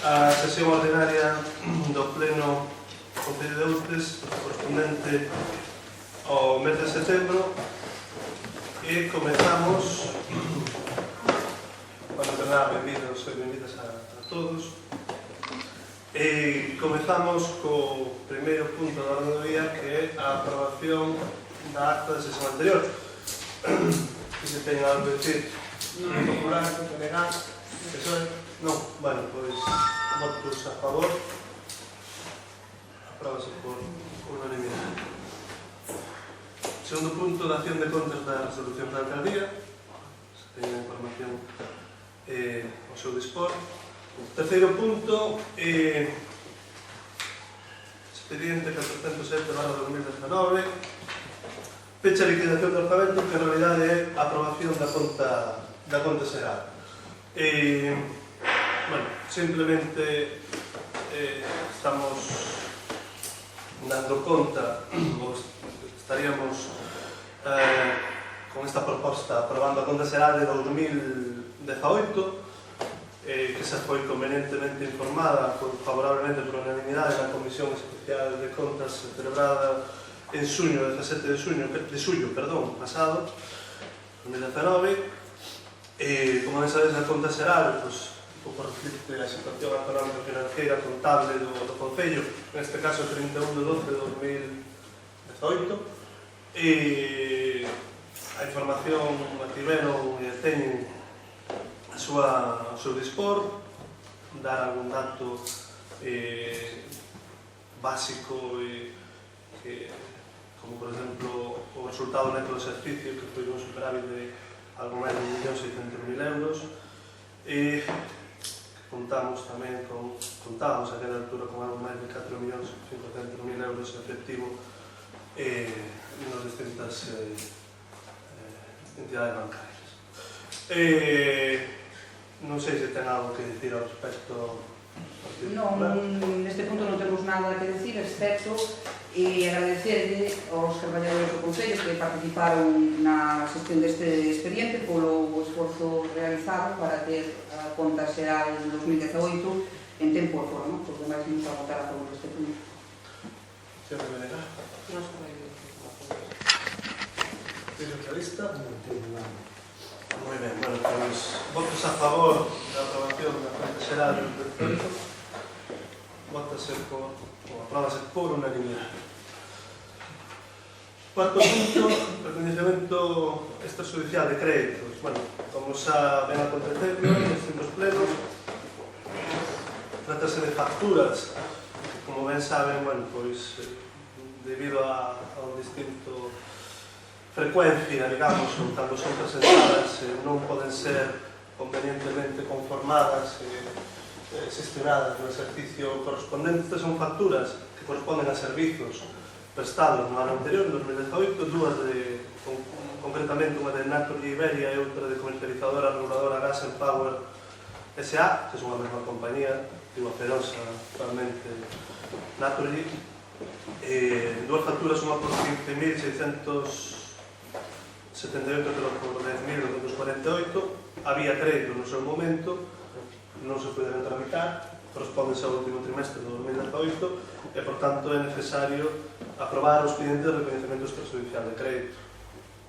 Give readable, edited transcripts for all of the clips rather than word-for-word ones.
a sesión ordinaria do Pleno Concello de Outes correspondente ao mes de setembro e comezamos benvidos e benvidas a todos e comezamos co primeiro punto da orde do día, que é a aprobación da acta da sesión anterior. Que se ten algo a decir? Non popular, PNG, PSOE? Non, bueno, pois votos a favor, apróbase por unanimidade. Segundo punto, da acción de contas da resolución da alcaldía, se ten a información ao seu dispor. Terceiro punto, expediente 407/2019, fecha de liquidación do orzamento, que en realidade é a aprobación da conta xeral. Bueno, simplemente estamos dando conta, ou estaríamos con esta proposta aprobando a conta xeral de 2018, que se foi convenientemente informada favorablemente por unanimidade na Comisión Especial de Contas celebrada en xuño, 17 de xullo, pasado, 2019. Como ben sabes, a conta xeral un pouco reflicte a situación económica financiera contable do Concello, neste caso 31 de 12 de 2018, e a información a tiveron e teñen a seu dispor, dar algún dato básico como por exemplo o resultado neto do exercicio, que foi un superávit de algo máis de 1.600.000 euros, e contamos a aquela altura con algo máis de 4.500.000 euros en efectivo nas distintas entidades bancarias. Non sei se ten algo que dicir ao respecto. Non, neste punto non temos nada que decir, excepto agradecerle aos traballadores do Concello que participaron na xestión deste expediente polo esforzo realizado para ter a conta xeral 2018 en tempo e forma. Por demais, imos a votar a favor deste punto. Señor Benega. Non se pode decir. Señor Socialista. Non teño nada. Moi ben, bueno, pois votos a favor da aprobación da conta xeral do 2018. Apróbase por unanimidade. Cuarto punto, reconhecemento extrajudicial de créditos. Bueno, como xa ven acontecer nos distintos plenos, trátase de facturas que, como ben saben, bueno, pois debido a un distinto frecuencia, digamos, cando son presentadas, non poden ser convenientemente conformadas xestionadas no exercicio correspondente. Estas son facturas que corresponden a servizos prestados no ano anterior, en 2018, dúas concretamente unha de Naturgy Iberia e outra de comercializadora reguladora Gas and Power S.A., que son a mesma compañía, digo, ferosa actualmente Naturgy. Dúas facturas, unha por 15.678, pero por 10.248. Había crédito no seu momento, non se poden tramitar, correspóndense ao último trimestre do 2018 e, por tanto, é necesario aprobar o expediente de reconhecemento extrajudicial de crédito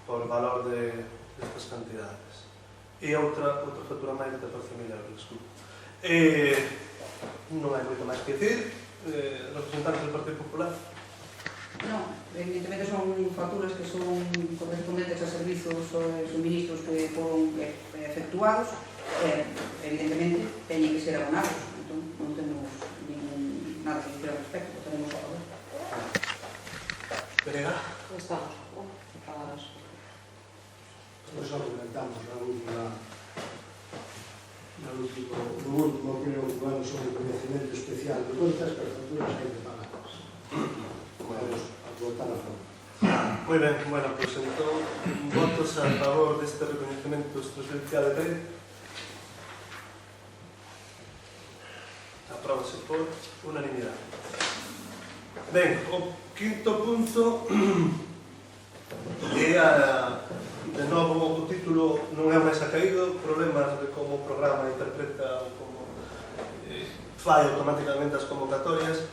por valor destas cantidades. E outra factura máis de 14.000 euros, desculpa. Non hai moito máis que dicir. Representantes do Partido Popular? Non, evidentemente son facturas que son correspondentes a servizos e suministros que foron efectuados. Evidentemente teñen que ser abonados, entón non temos nada que decir ao respecto, votaremos a favor. Benega? Estamos preparados. Nos argumentamos no último pleno que vamos sobre o conhecimento especial de contas, que as facturas hai de pagarlas. Vamos a votar a favor. Moi ben, bueno, pois entón votos a favor deste reconhecemento extrajudicial de crédito. Apróbase por unanimidade. Ben, o quinto punto é de novo o título non é o máis acaído, problemas de como o programa interpreta ou como fai automáticamente as convocatorias,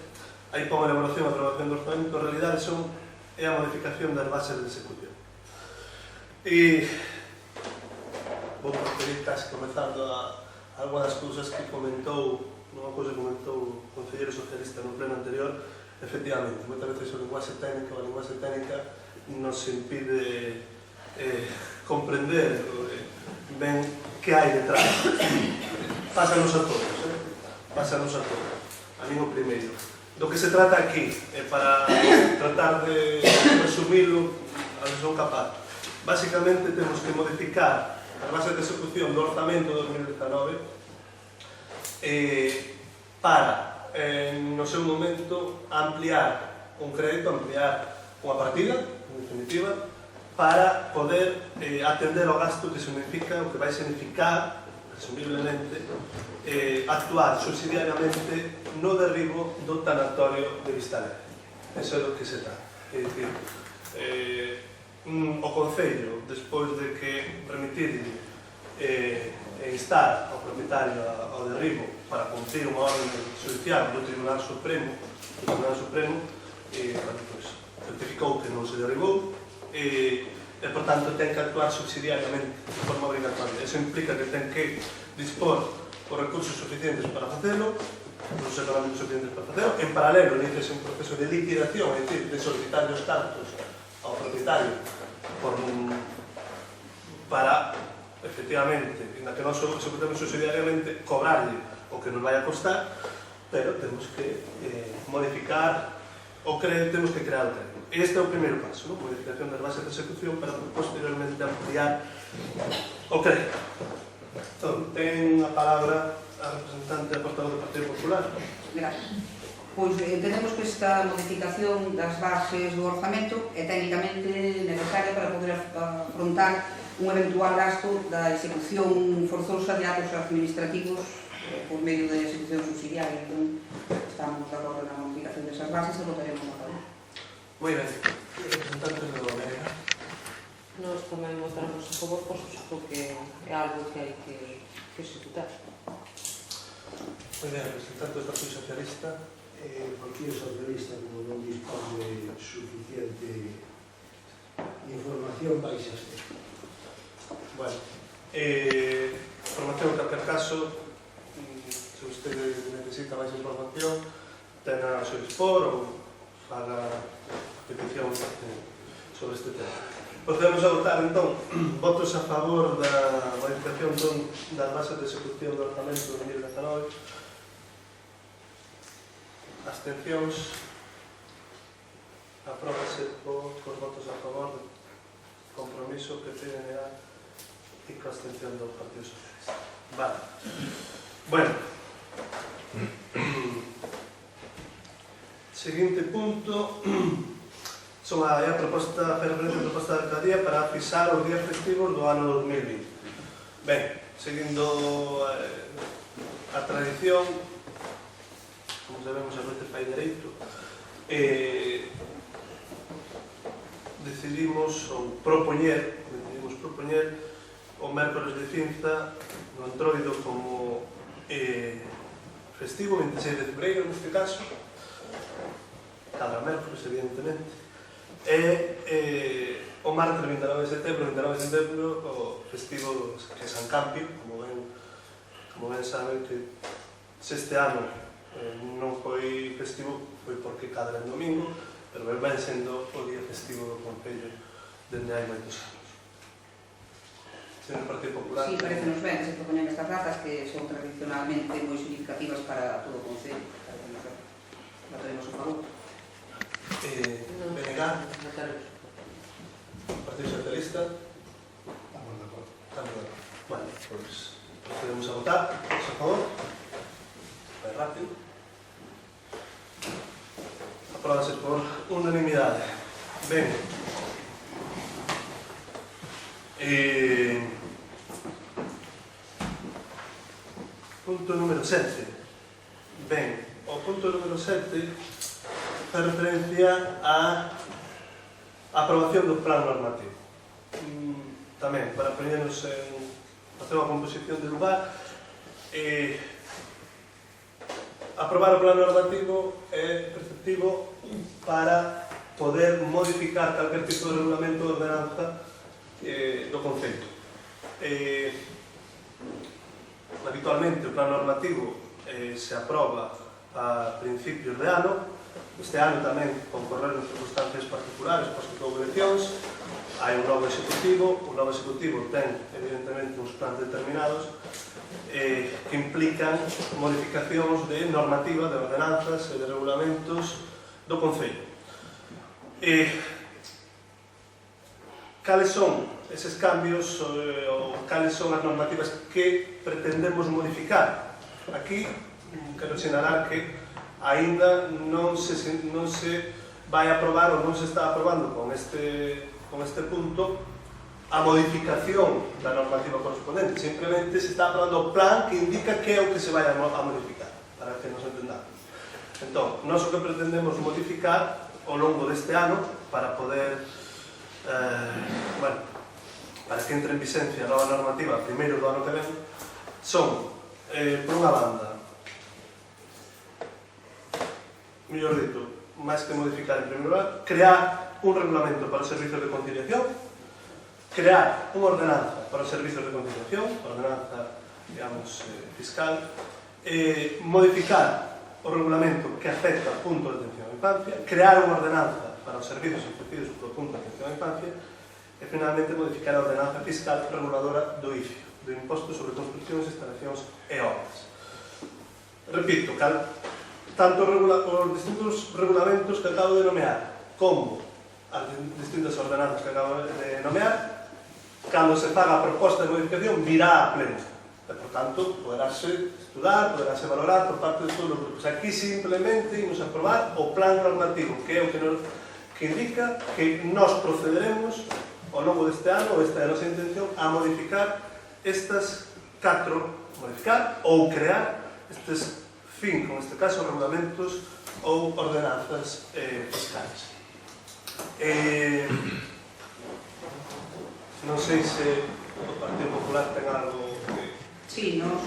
aí pon elaboración e aprobación do orzamento, en realidade é a modificación das bases de execución. E vou procedir casi comenzando a algunha das cousas que comentou, nunha cousa que comentou o concelleiro socialista no pleno anterior. Efectivamente, moitas veces o linguaxe técnico, a linguaxe técnica nos impide comprender ben que hai detrás. Pásanos a todos, pásanos a todos. A mí o primeiro. Do que se trata aquí, para tratar de resumilo, a ver se son capaz. Básicamente temos que modificar as bases de execución do orzamento de 2019 para, no seu momento, ampliar un crédito, ampliar unha partida, en definitiva, para poder atender ao gasto que significa, o que vai significar, presumiblemente, actuar subsidiariamente no derribo do tanatorio de Vistalegre. Eso é do que se trata. É dicir, o Concello, despois de que permitir instar ao propietario ao derribo para cumprir unha orden judicial do Tribunal Supremo, certificou que non se derribou e, por tanto, ten que actuar subsidiariamente de forma obrigatoria. Eso implica que ten que dispor os recursos suficientes para facelo, os económicos suficientes para facelo. En paralelo, inicia un proceso de liquidación, é dicir, de solicitar os cartos ao propietario para, efectivamente, na que nós executamos subsidiariamente, cobrarlle o que nos vai a costar, pero temos que modificar o crédito, temos que crear o crédito. Este é o primeiro paso, modificación das bases de execución para posteriormente ampliar o crédito. Entón, ten a palabra a representante da portavoz do Partido Popular. Gracias. Pois entendemos que esta modificación das bases do orzamento é técnicamente necesaria para poder afrontar un eventual gasto da execución forzosa de actos administrativos por medio de execución subsidiaria. Entón, estamos de acordo na modificación desas bases e votaremos a favor. Moi ben. Representantes do Goberno. Nós tamén votaremos a favor, porque é algo que hai que executar. Moi ben, representante do Partido Socialista. O Partido Socialista, como non dispón de suficiente información, vai xa ser. Bueno, información en calquer caso, se usted necesita máis información, ten a seu dispor ou faga petición sobre este tema. Procedemos a votar, entón, votos a favor da modificación das bases de execución do orzamento de 2019. Abstencións. Apróbase por votos a favor do compromiso que PNA e coa abstención do Partido Socialista. Vale. Bueno. Seguinte punto son a proposta, fai referencia a proposta da alcaldía para fixar os días festivos do ano 2020. Ben, seguindo a tradición, como sabemos, a veces fai dereito, decidimos propoñer o mércoles de Cinza no Entroido como festivo, 26 de febreiro neste caso, cada mércoles, evidentemente, e o martes 29 de setembro, o festivo que é San Campi, como ben saben, que se este ano non foi festivo, foi porque cadra en domingo, pero ben sendo o día festivo do Concello dende hai moitos anos. Señor Partido Popular. Sí, parece-nos ben que se propoñen estas datas que son tradicionalmente moi significativas para todo o Concello. Votaremos a favor. PNG, Votaremos. Partido Socialista. Estamos de acordo. Estamos de acordo. Vale, pois procedemos a votar. A favor. Vai rápido. Apróbase por unanimidade. Ben. Punto número 7. Ben, o punto número 7 fai referencia á aprobación do plan normativo. Tamén, para poñernos en facer unha composición de lugar, aprobar o plano normativo é preceptivo para poder modificar calquer tipo de regulamento ou ordenanza do Concello. Habitualmente o plano normativo se aproba a principios de ano. Este ano tamén concorreron circunstancias particulares, pois que houve eleccións, hai un novo executivo, o novo executivo ten evidentemente uns plans determinados que implican modificacións de normativa, de ordenanzas e de regulamentos do Concello. Cales son eses cambios ou cales son as normativas que pretendemos modificar? Aquí quero sinalar que aínda non se vai aprobar ou non se está aprobando con este punto a modificación da normativa correspondente. Simplemente se está aprobando o plan que indica que é o que se vai a modificar, para que nos entendamos. Entón, nós o que pretendemos modificar ao longo deste ano para poder para que entre en vigencia a nova normativa primeiro do ano que ven son, por unha banda, mellor dito, máis que modificar en primeiro lugar, crear un regulamento para os servizos de conciliación, crear unha ordenanza para os servizos de conciliación, ordenanza, digamos, fiscal, modificar o regulamento que afecta ao punto de atención á infancia, crear unha ordenanza para os servizos ofrecidos polo punto de atención á infancia e, finalmente, modificar a ordenanza fiscal reguladora do IFIO, do Imposto sobre Construccións, Instalacións e Obras. Repito, tanto os distintos regulamentos que acabo de nomear como as distintas ordenanzas que acabo de nomear, cando se faga a proposta de modificación, virá a pleno. E, por tanto, poderase estudar, poderase valorar por parte de todos os grupos. Aquí simplemente imos aprobar o plan normativo, que é o que indica que nós procederemos ao longo deste ano, ou esta é a nosa intención, a modificar estas 4, modificar ou crear estes 5, neste caso, regulamentos ou ordenanzas fiscais. Non sei se o Partido Popular ten algo que... Sí, non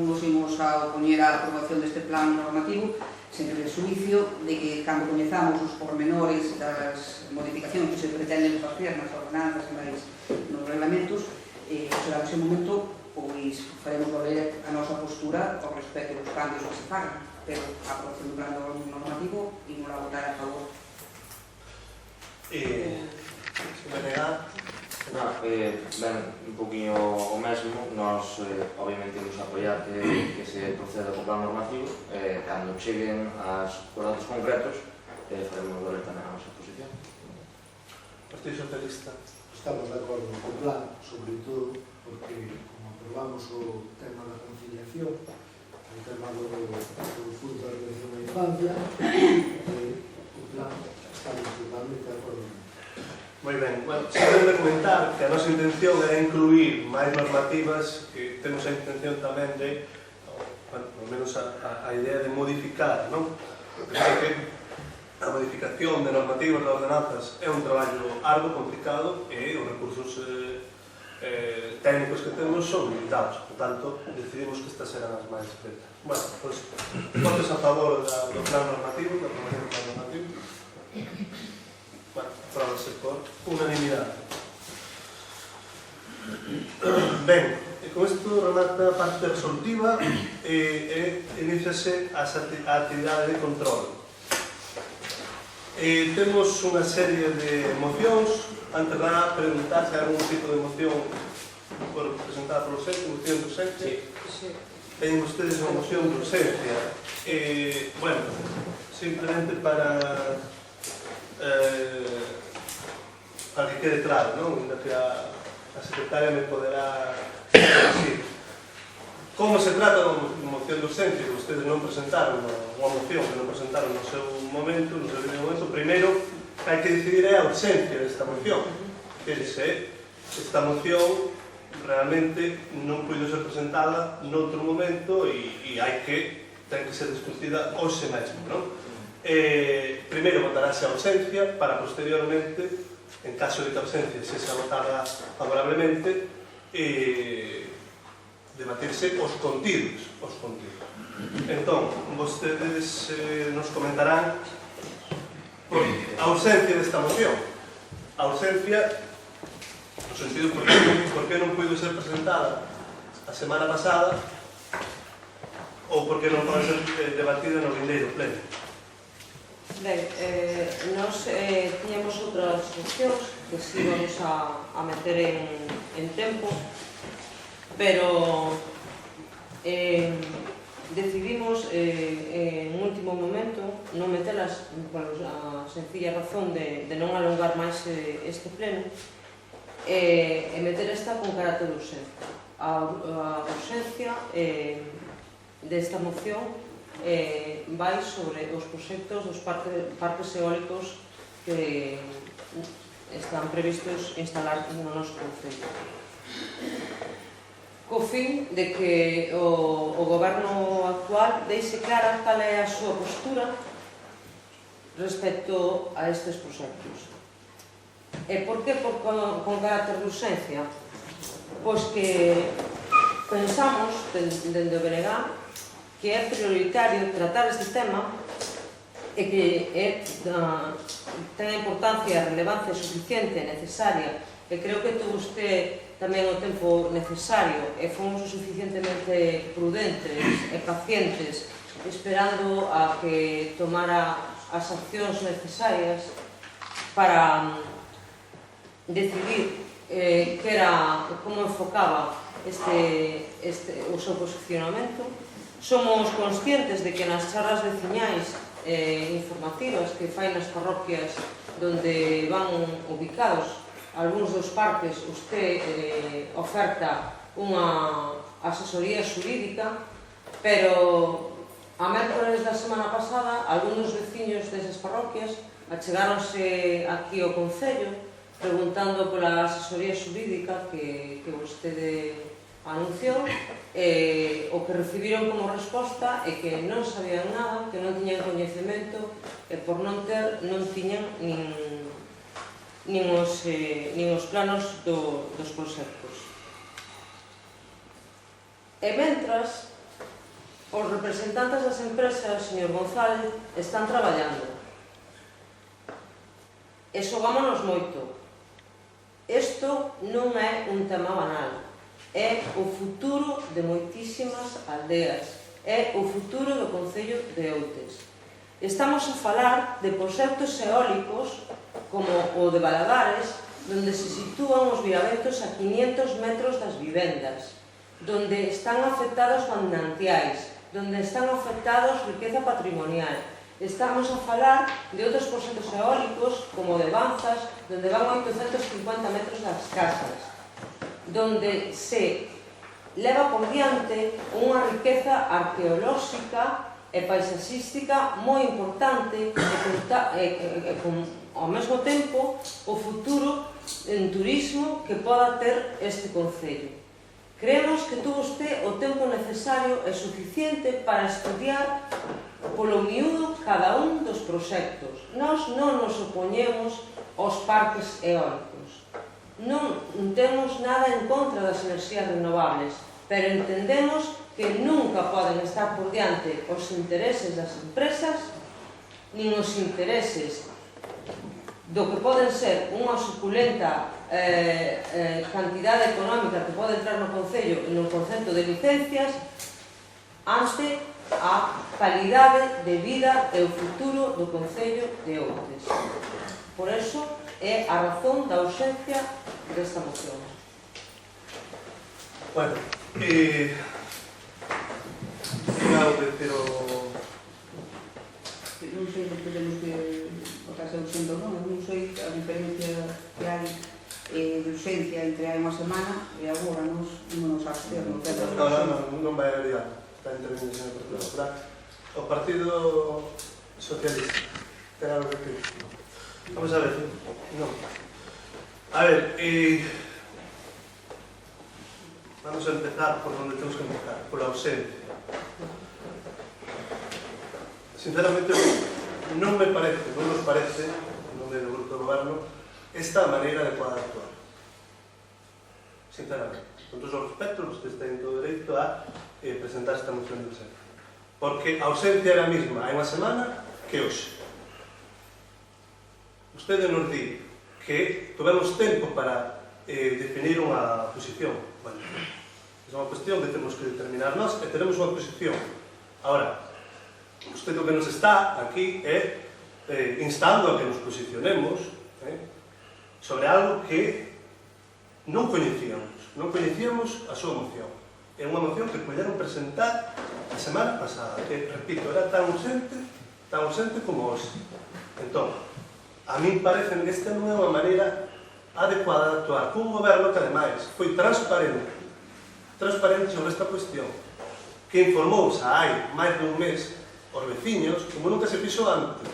nos imos a opoñer a aprobación deste plan normativo sen el suicio de que cando coñezamos os pormenores das modificacións que se pretenden facer nas ordenanzas e máis nos reglamentos, será nese momento pois faremos valer a nosa postura ao respecto dos cambios que se fagan, pero a aprobación do plan normativo imos a votar a favor. Ben, un poquinho o mesmo, nós obviamente imos apoiar que se proceda co plan normativo, cando cheguen os datos concretos faremos valer tamén a nosa posición. Partido Socialista. Estamos de acordo con o plan, sobre todo porque como aprobamos o tema da conciliación, o tema do punto de atención á infancia, o plan estamos totalmente de acordo. Moi ben, bueno, sempre comentar que a nosa intención é incluir máis normativas, que temos a intención tamén de, bueno, pelo menos a idea de modificar, non? Creo que a modificación de normativas de ordenanzas é un traballo arduo, complicado, e os recursos técnicos que temos son limitados, por tanto, decidimos que estas eran as máis pretas. Bueno, pois, votos a favor do plan normativo, da aprobación do plan normativo. Bueno, aprobase por unanimidade. Ben, con isto remata a parte resolutiva e iniciase a actividade de control. Temos unha serie de mocións. Antes de preguntar se hai algún tipo de moción presentada polo SEC, moción de urgencia. Teñen ustedes unha moción de urgencia. Bueno, simplemente para que quede claro, non? Ainda que a secretaria me poderá decir. Como se trata de moción de urgencia que ustedes non presentaron, unha moción que non presentaron no seu momento, primeiro hai que decidir a urgencia desta moción. Que se esta moción realmente non puido ser presentada noutro momento e ten que ser discutida hoxe mesmo, non? Primeiro votarase a urgencia para posteriormente, en caso de que a urgencia sexa votada favorablemente, debatirse os contidos. Entón, vostedes nos comentarán por a ausencia desta moción. A ausencia, no sentido por que non puido ser presentada a semana pasada ou por que non pode ser debatida no vindeiro pleno. Ben, nos tiñamos outras mocións que si vamos a meter en tempo, pero decidimos en último momento non metelas por a sencilla razón de non alongar máis este pleno e meter esta con carácter de urxencia. A urxencia desta moción vai sobre os proxectos dos parques eólicos que están previstos instalar no noso concello, co fin de que o goberno actual deixe clara cal é a súa postura respecto a estes proxectos. E por que con carácter de urxencia? Pois que pensamos, dende o BNG, que é prioritario tratar este tema e que ten a importancia e a relevancia suficiente e necesaria, e creo que tuvo usted tamén o tempo necesario e fomos o suficientemente prudentes e pacientes esperando a que tomara as accións necesarias para decidir como enfocaba o seu posicionamento. Somos conscientes de que nas charlas veciñais informativas que fai nas parroquias donde van ubicados algúns dos parques, usted oferta unha asesoría xurídica, pero a mércoles da semana pasada algúns dos veciños desas parroquias achegáronse aquí ao Concello preguntando pola asesoría xurídica que vostede anunciou, o que recibiron como resposta é que non sabían nada, que non tiñan coñecemento e por non tiñan nin os planos dos proxectos. E mentras, os representantes das empresas, señor González, están traballando. E xogámonos moito. Isto non é un tema banal. É o futuro de moitísimas aldeas. É o futuro do Concello de Outes. Estamos a falar de proxectos eólicos como o de Valadares, donde se sitúan os viraventos a 500 metros das vivendas, donde están afectados manantiais, donde están afectados riqueza patrimonial. Estamos a falar de outros proxectos eólicos como o de Banzas, donde van a 850 metros das casas, donde se leva por diante unha riqueza arqueolóxica e paisaxística moi importante e ao mesmo tempo o futuro en turismo que poda ter este concello. Creemos que tuvo usted o tempo necesario e suficiente para estudiar polo miúdo cada un dos proxectos. Nós non nos opoñemos aos parques eólicos. Non temos nada en contra das enerxías renovables, pero entendemos que nunca poden estar por diante os intereses das empresas nin os intereses do que poden ser unha suculenta cantidade económica que pode entrar no Concello no concepto de licencias ante a calidade de vida e o futuro do Concello de Outes. Por eso é a razón da ausencia desta moción. Bueno, algo que decir non sei se podemos votar se ausente ou non, non sei a diferencia que hai de urxencia entre hai unha semana e agora non nos abster. Non vai a liar, está intervindo o señor Partido. O Partido Socialista, ten algo que decir? Vamos a ver, non. A ver, vamos a empezar por donde temos que empezar, por la ausencia. Sinceramente, non me parece, non nos parece, non é do grupo do goberno, esta maneira de poder actuar. Sinceramente. Con todos os respectos, vocês teñen todo o dereito a presentar esta moción de urxencia. porque a ausencia era a mesma hai unha semana que hoxe. Vostede nos di que tivemos tempo para definir unha posición. Bueno, é unha cuestión que temos que determinar nós e teremos unha posición. Ahora, vostede o que nos está aquí é instando a que nos posicionemos sobre algo que non coñecíamos a súa moción. É unha moción que puderon presentar a semana pasada, que, repito, era tan ausente como hoxe. Entón, a min parece que esta non é unha maneira adecuada de actuar cun goberno que, ademais, foi transparente sobre esta cuestión, que informou xa hai máis de un mes aos veciños como nunca se fixo antes.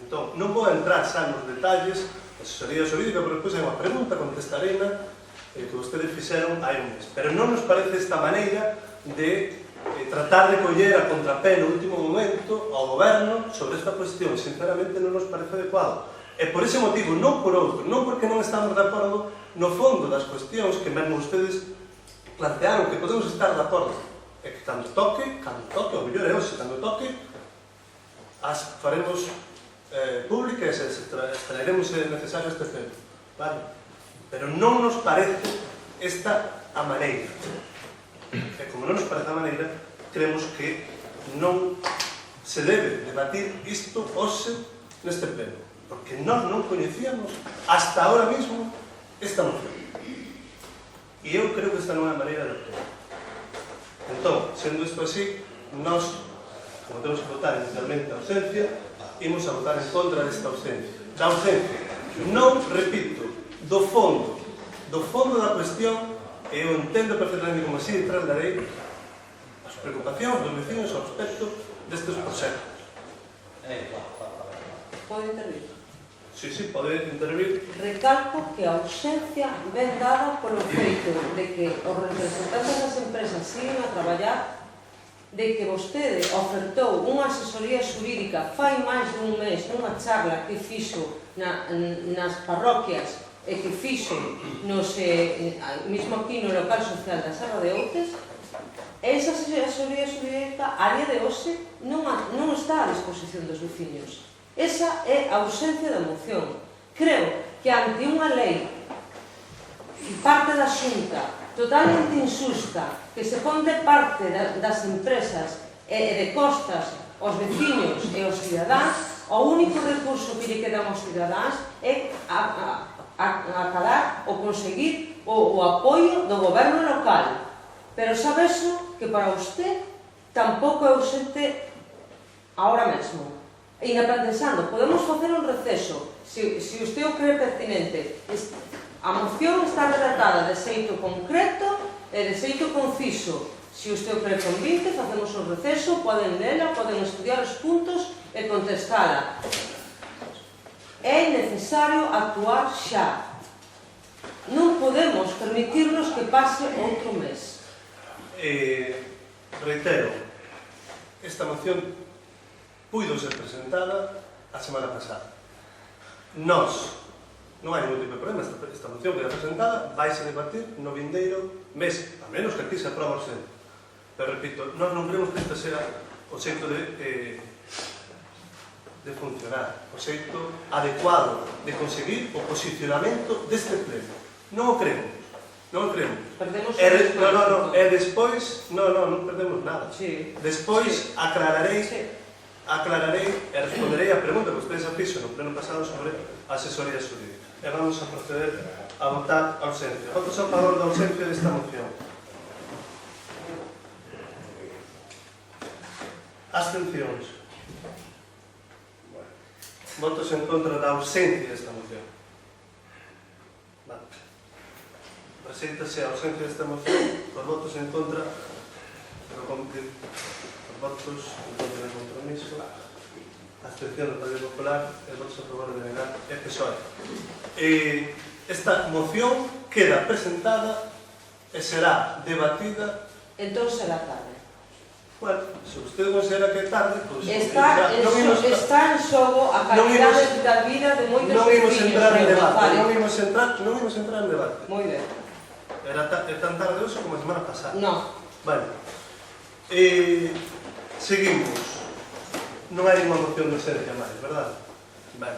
Entón, non vou entrar xa nos detalles da asesoría xurídica, porque depois hai unha pregunta, contestarena, que vostedes fixeron hai un mes. Pero non nos parece esta maneira de tratar de coller a contrapé no último momento ao goberno sobre esta cuestión. Sinceramente non nos parece adecuado. E por ese motivo, non por outro, non porque non estamos de acordo no fondo das cuestións que mesmo ustedes plantearon que podemos estar de acordo. E que cando toque, o mellor é hoxe, cando toque, as faremos públicas e extraeremos se necesario este tema. Vale? Pero non nos parece esta a maneira. E como non nos parece a maneira, creemos que non se debe debatir isto hoxe neste pleno. Porque nós non coñecíamos hasta ahora mismo esta moción. E eu creo que esta non é a maneira de actuar. Entón, sendo isto así, nós, como temos que votar inicialmente a ausencia, imos a votar en contra desta ausencia. Da ausencia, non, repito, do fondo da cuestión, e eu entendo perfectamente como así trasladarei as preocupacións dos vecinos ao respecto destes proxectos. Pode intervir? Sí, pode intervir. Recalco que a ausencia ven dada polo feito de que os representantes das empresas siguen a traballar, de que vostede ofertou unha asesoría xurídica fai máis de un mes nunha charla que fixo nas parroquias e que fixo mismo aquí no local social da Serra de Outes. Esa asesoría xurídica a día de hoxe non está a disposición dos veciños. Esa é a ausencia da moción. Creo que ante unha lei parte da Xunta totalmente injusta, que se pon de parte das empresas e de costas aos veciños e aos cidadáns, o único recurso que lle quedan aos cidadáns é acalar ou conseguir o apoio do goberno local. Pero sabe eso que para usted tampouco é ausente ahora mesmo. E pensando, podemos facer un receso, se usted o cree pertinente. A moción está redactada de xeito concreto e de xeito conciso. Se usted o cree convinte, facemos un receso, poden lela, poden estudiar os puntos e contestala. É necesario actuar xa. Non podemos permitirnos que pase outro mes. Reitero, esta moción puido ser presentada a semana pasada. Nós, non hai ningún tipo de problema, esta moción que é presentada vai se debatir no vindeiro mes, a menos que aquí se aproba o xeito. Pero repito, nós non creemos que este sea o xeito de funcionar, o xeito adecuado de conseguir o posicionamento deste pleno. Non o creemos. Non o creemos. Perdemos e despois, non perdemos nada. Despois aclararei e responderei a pregunta que ustedes fixo no pleno pasado sobre a asesoría xurídica. E vamos a proceder a votar a ausencia. Votos a favor da ausencia desta moción. Abstencións. Votos en contra da ausencia desta moción. Vale. Preséntase a ausencia desta moción por votos en contra votos en contra do compromiso, abstención do Partido Popular e votos a favor de negar e PSOE. Esta moción queda presentada e será debatida. Entón será tarde. Bueno, se usted considera que é tarde, pois... Está en xogo a calidade da vida de moitos veciños. Non imos entrar en debate. Moi ben. É tan tarde hoxe como a semana pasada. Non. Vale. Seguimos. Non hai unha moción de urxencia máis, verdad? Ben.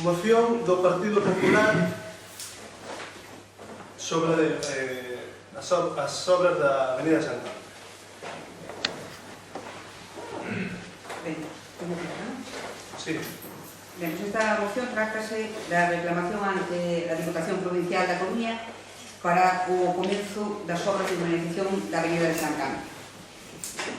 Moción do Partido Popular sobre as obras da Avenida de San Carlos. Ben, como que non? Sí. Ben, pues esta moción trátase da reclamación ante a Diputación Provincial da Coruña para o comezo das obras de urbanización da Avenida de San Carlos.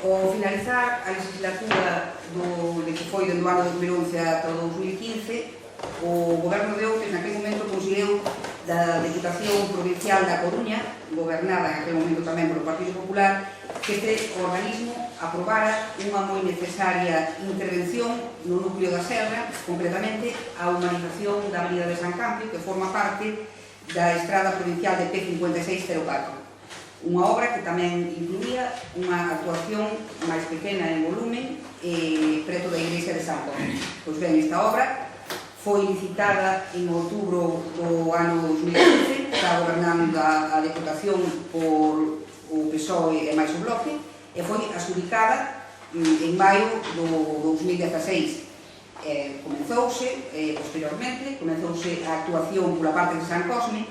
Ao finalizar a legislatura de que foi do ano 2011 ata o 2015, o Goberno de Outes naquele momento conseguiu da Diputación Provincial da Coruña, gobernada en aquel momento tamén polo Partido Popular, que este organismo aprobara unha moi necesaria intervención no núcleo da Serra, concretamente a humanización da Avenida de San Campio, que forma parte da Estrada Provincial de P5604. Unha obra que tamén incluía unha actuación máis pequena en volumen preto da iglesia de San Jorge. Pois ben, esta obra foi licitada en outubro do ano 2015, está gobernando a Deputación por o PSOE e máis o Bloque, e foi adjudicada en maio do 2016. Posteriormente, comezouse a actuación pola parte de San Cosme,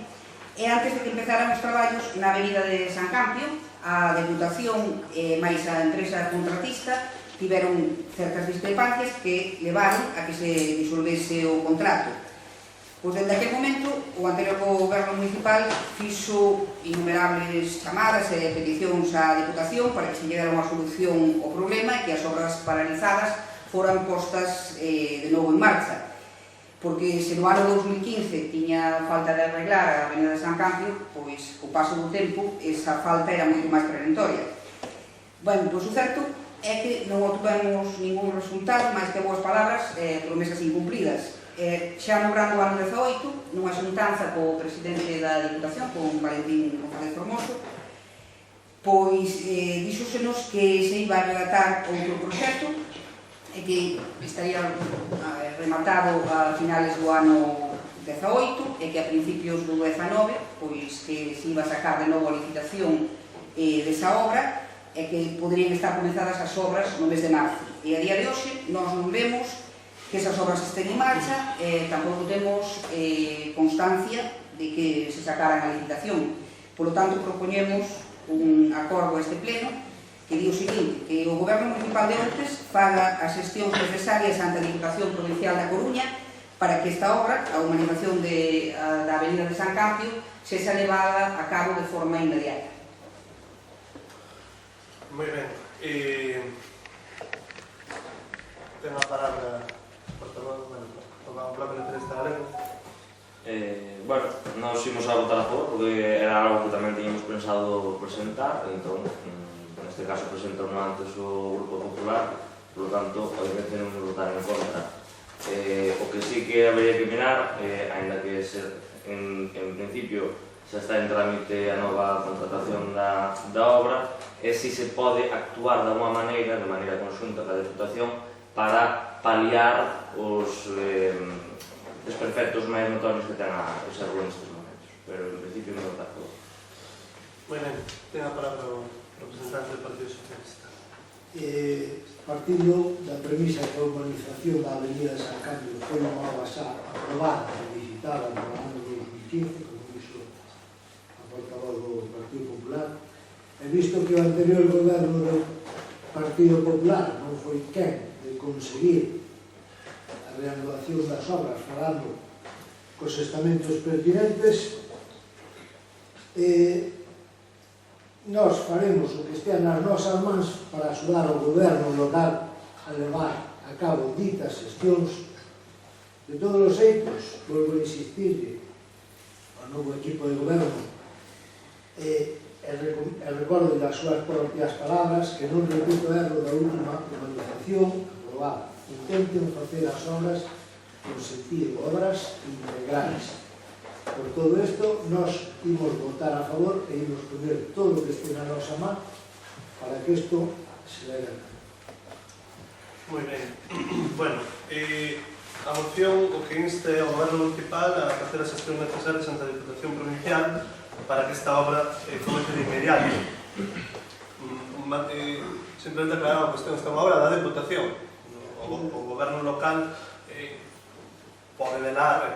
e antes de que empezaran os traballos na Avenida de San Campio, a Deputación e máis a empresa contratista tiveron certas discrepancias que levaron a que se disolvese o contrato. Pois, desde aquel momento, o anterior goberno municipal fixo innumerables chamadas e peticións á Deputación para que se llegara unha solución ao problema e que as obras paralizadas foran postas de novo en marcha. Porque se no ano 2015 tiña falta de arreglar a Avenida de San Campio, pois, co paso do tempo, esa falta era moito máis preventoria. Bueno, pois o certo é que non obtivemos ningún resultado, máis que boas palabras e promesas incumplidas. Xa no verán do ano 18, nunha xuntanza co presidente da Diputación, con Valentín González Formoso, pois díxosenos que se iba a redactar outro proxecto e que estaría rematado a finales do ano 18 e que a principios do 19 pois que se iba a sacar de novo a licitación desa obra e que poderían estar comenzadas as obras no mes de marzo. E a día de hoxe nós non vemos que esas obras estén en marcha e tampouco temos constancia de que se sacaran a licitación. Por lo tanto, propoñemos un acordo a este pleno que di o seguinte, que o Goberno Municipal de Outes faga as xestións necesarias ante a Diputación Provincial da Coruña para que esta obra, a humanización da Avenida de San Campio, sexa levada a cabo de forma inmediata. Moi ben. Ten a palabra o portavoz, o Bloque Nacionalista Galego. Bueno, nos imos a votar a favor porque era algo que tamén teníamos pensado presentar, entón, neste caso presentou antes o Grupo Popular, por lo tanto, obviamente non vamos votar en contra. O que sí que habería que mirar, ainda que en principio xa está en trámite a nova contratación da obra, é se se pode actuar de alguma maneira, de maneira conxunta ca Deputación, para paliar os desperfectos máis notorios que ten a rúa nestes momentos. Pero, en principio, non votar a favor. Moi ben, ten a palabra o representante do Partido Socialista. Partindo da premisa que a urbanización da Avenida de San Campio foi unha obra xa aprobada e licitada no ano 2015, como dixo a portavoz do Partido Popular, e visto que o anterior goberno do Partido Popular non foi quen de conseguir a reanudación das obras falando cos estamentos pertinentes, nós faremos o que estea nas nosas mans para axudar o goberno local a levar a cabo ditas xestións. De todos os xeitos, volvo a insistirle ao novo equipo de goberno e recordo das súas propias palabras que non repito erro da última humanización aprobada. Intenten facer as obras con sentido, obras integrales. Por todo isto, nós imos votar a favor e imos poner todo o que este na nosa man para que isto se leve a cabo. Moi ben. Bueno, a moción o que inste ao Goberno Municipal a facer as xestións necesarias ante a Diputación Provincial para que esta obra comece de inmediato. Simplemente aclarar a cuestión, estamos agora da Deputación. O goberno local pode velar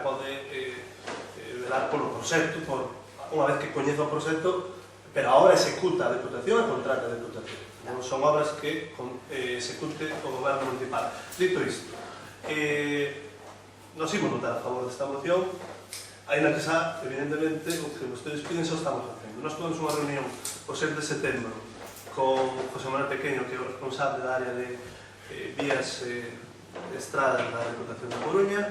polo proxecto, unha vez que coñece o proxecto, pero a obra executa a Deputación e contrata a Deputación. Non son obras que execute o goberno municipal. Dito isto, nos imos votar a favor desta moción, ainda que xa, evidentemente, o que vostedes piden xa o estamos facendo. Nós tuvemos unha reunión o 7 de setembro con José Manuel Pequeño, que é o responsable da área de vías estradas da Deputación da Coruña,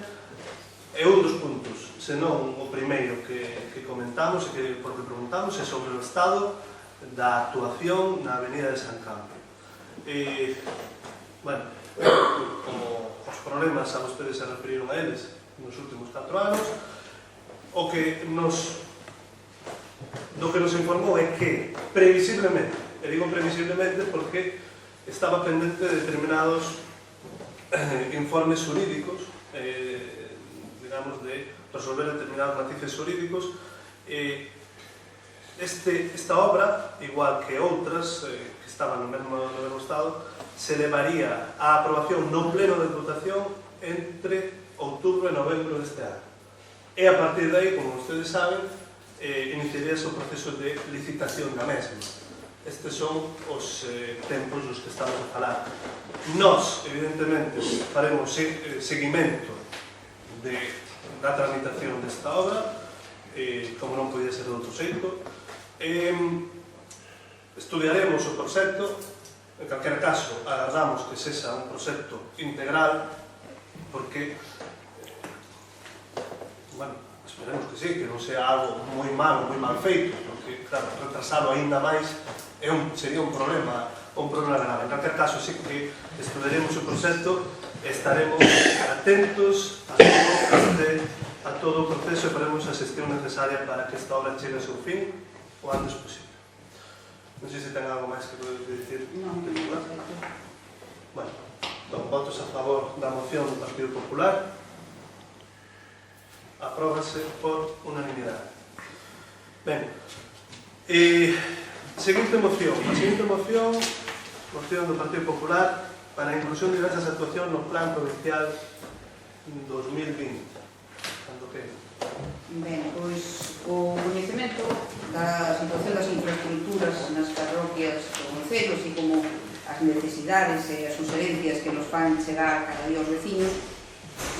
e un dos puntos, senón o primeiro que comentamos e por que preguntamos, é sobre o estado da actuación na Avenida de San Campo. Bueno, como os problemas a vostedes se referiron a eles nos últimos 4 anos, do que nos informou é que previsiblemente, e digo previsiblemente porque estaba pendente de determinados informes jurídicos, digamos, de resolver determinados matices jurídicos. Esta obra, igual que outras que estaban no mesmo estado, se levaría á aprobación no pleno de votación entre outubro e novembro deste ano. E a partir de aí, como ustedes saben, iniciaríase o proceso de licitación da mesma. Estes son os tempos dos que estamos a falar. Nós, evidentemente, faremos seguimento da tramitación desta obra, como non podía ser de outro xeito. Estudiaremos o proxecto, en calquera caso, agardamos que sexa un proxecto integral, porque, bueno, esperemos que sí, que non sea algo moi malo, moi mal feito, porque, claro, retrasalo aínda máis sería un problema grave. En calquer caso, sí que estudaremos o proxecto, estaremos atentos a todo o proceso e faremos a xestión necesaria para que esta obra chegue a seu fin o antes posible. Non sei se ten algo máis que dicir. Non. Bueno, entón, votos a favor da moción do Partido Popular. Apróbase por unanimidade. Ben, seguinte moción. A seguinte moción do Partido Popular para a inclusión de diversas actuacións no Plan Provincial 2020. Cando que? Ben, pois o coñecemento da situación das infraestructuras nas parroquias do concello, así como as necesidades e as suxerencias que nos fan chegar cada día aos veciños,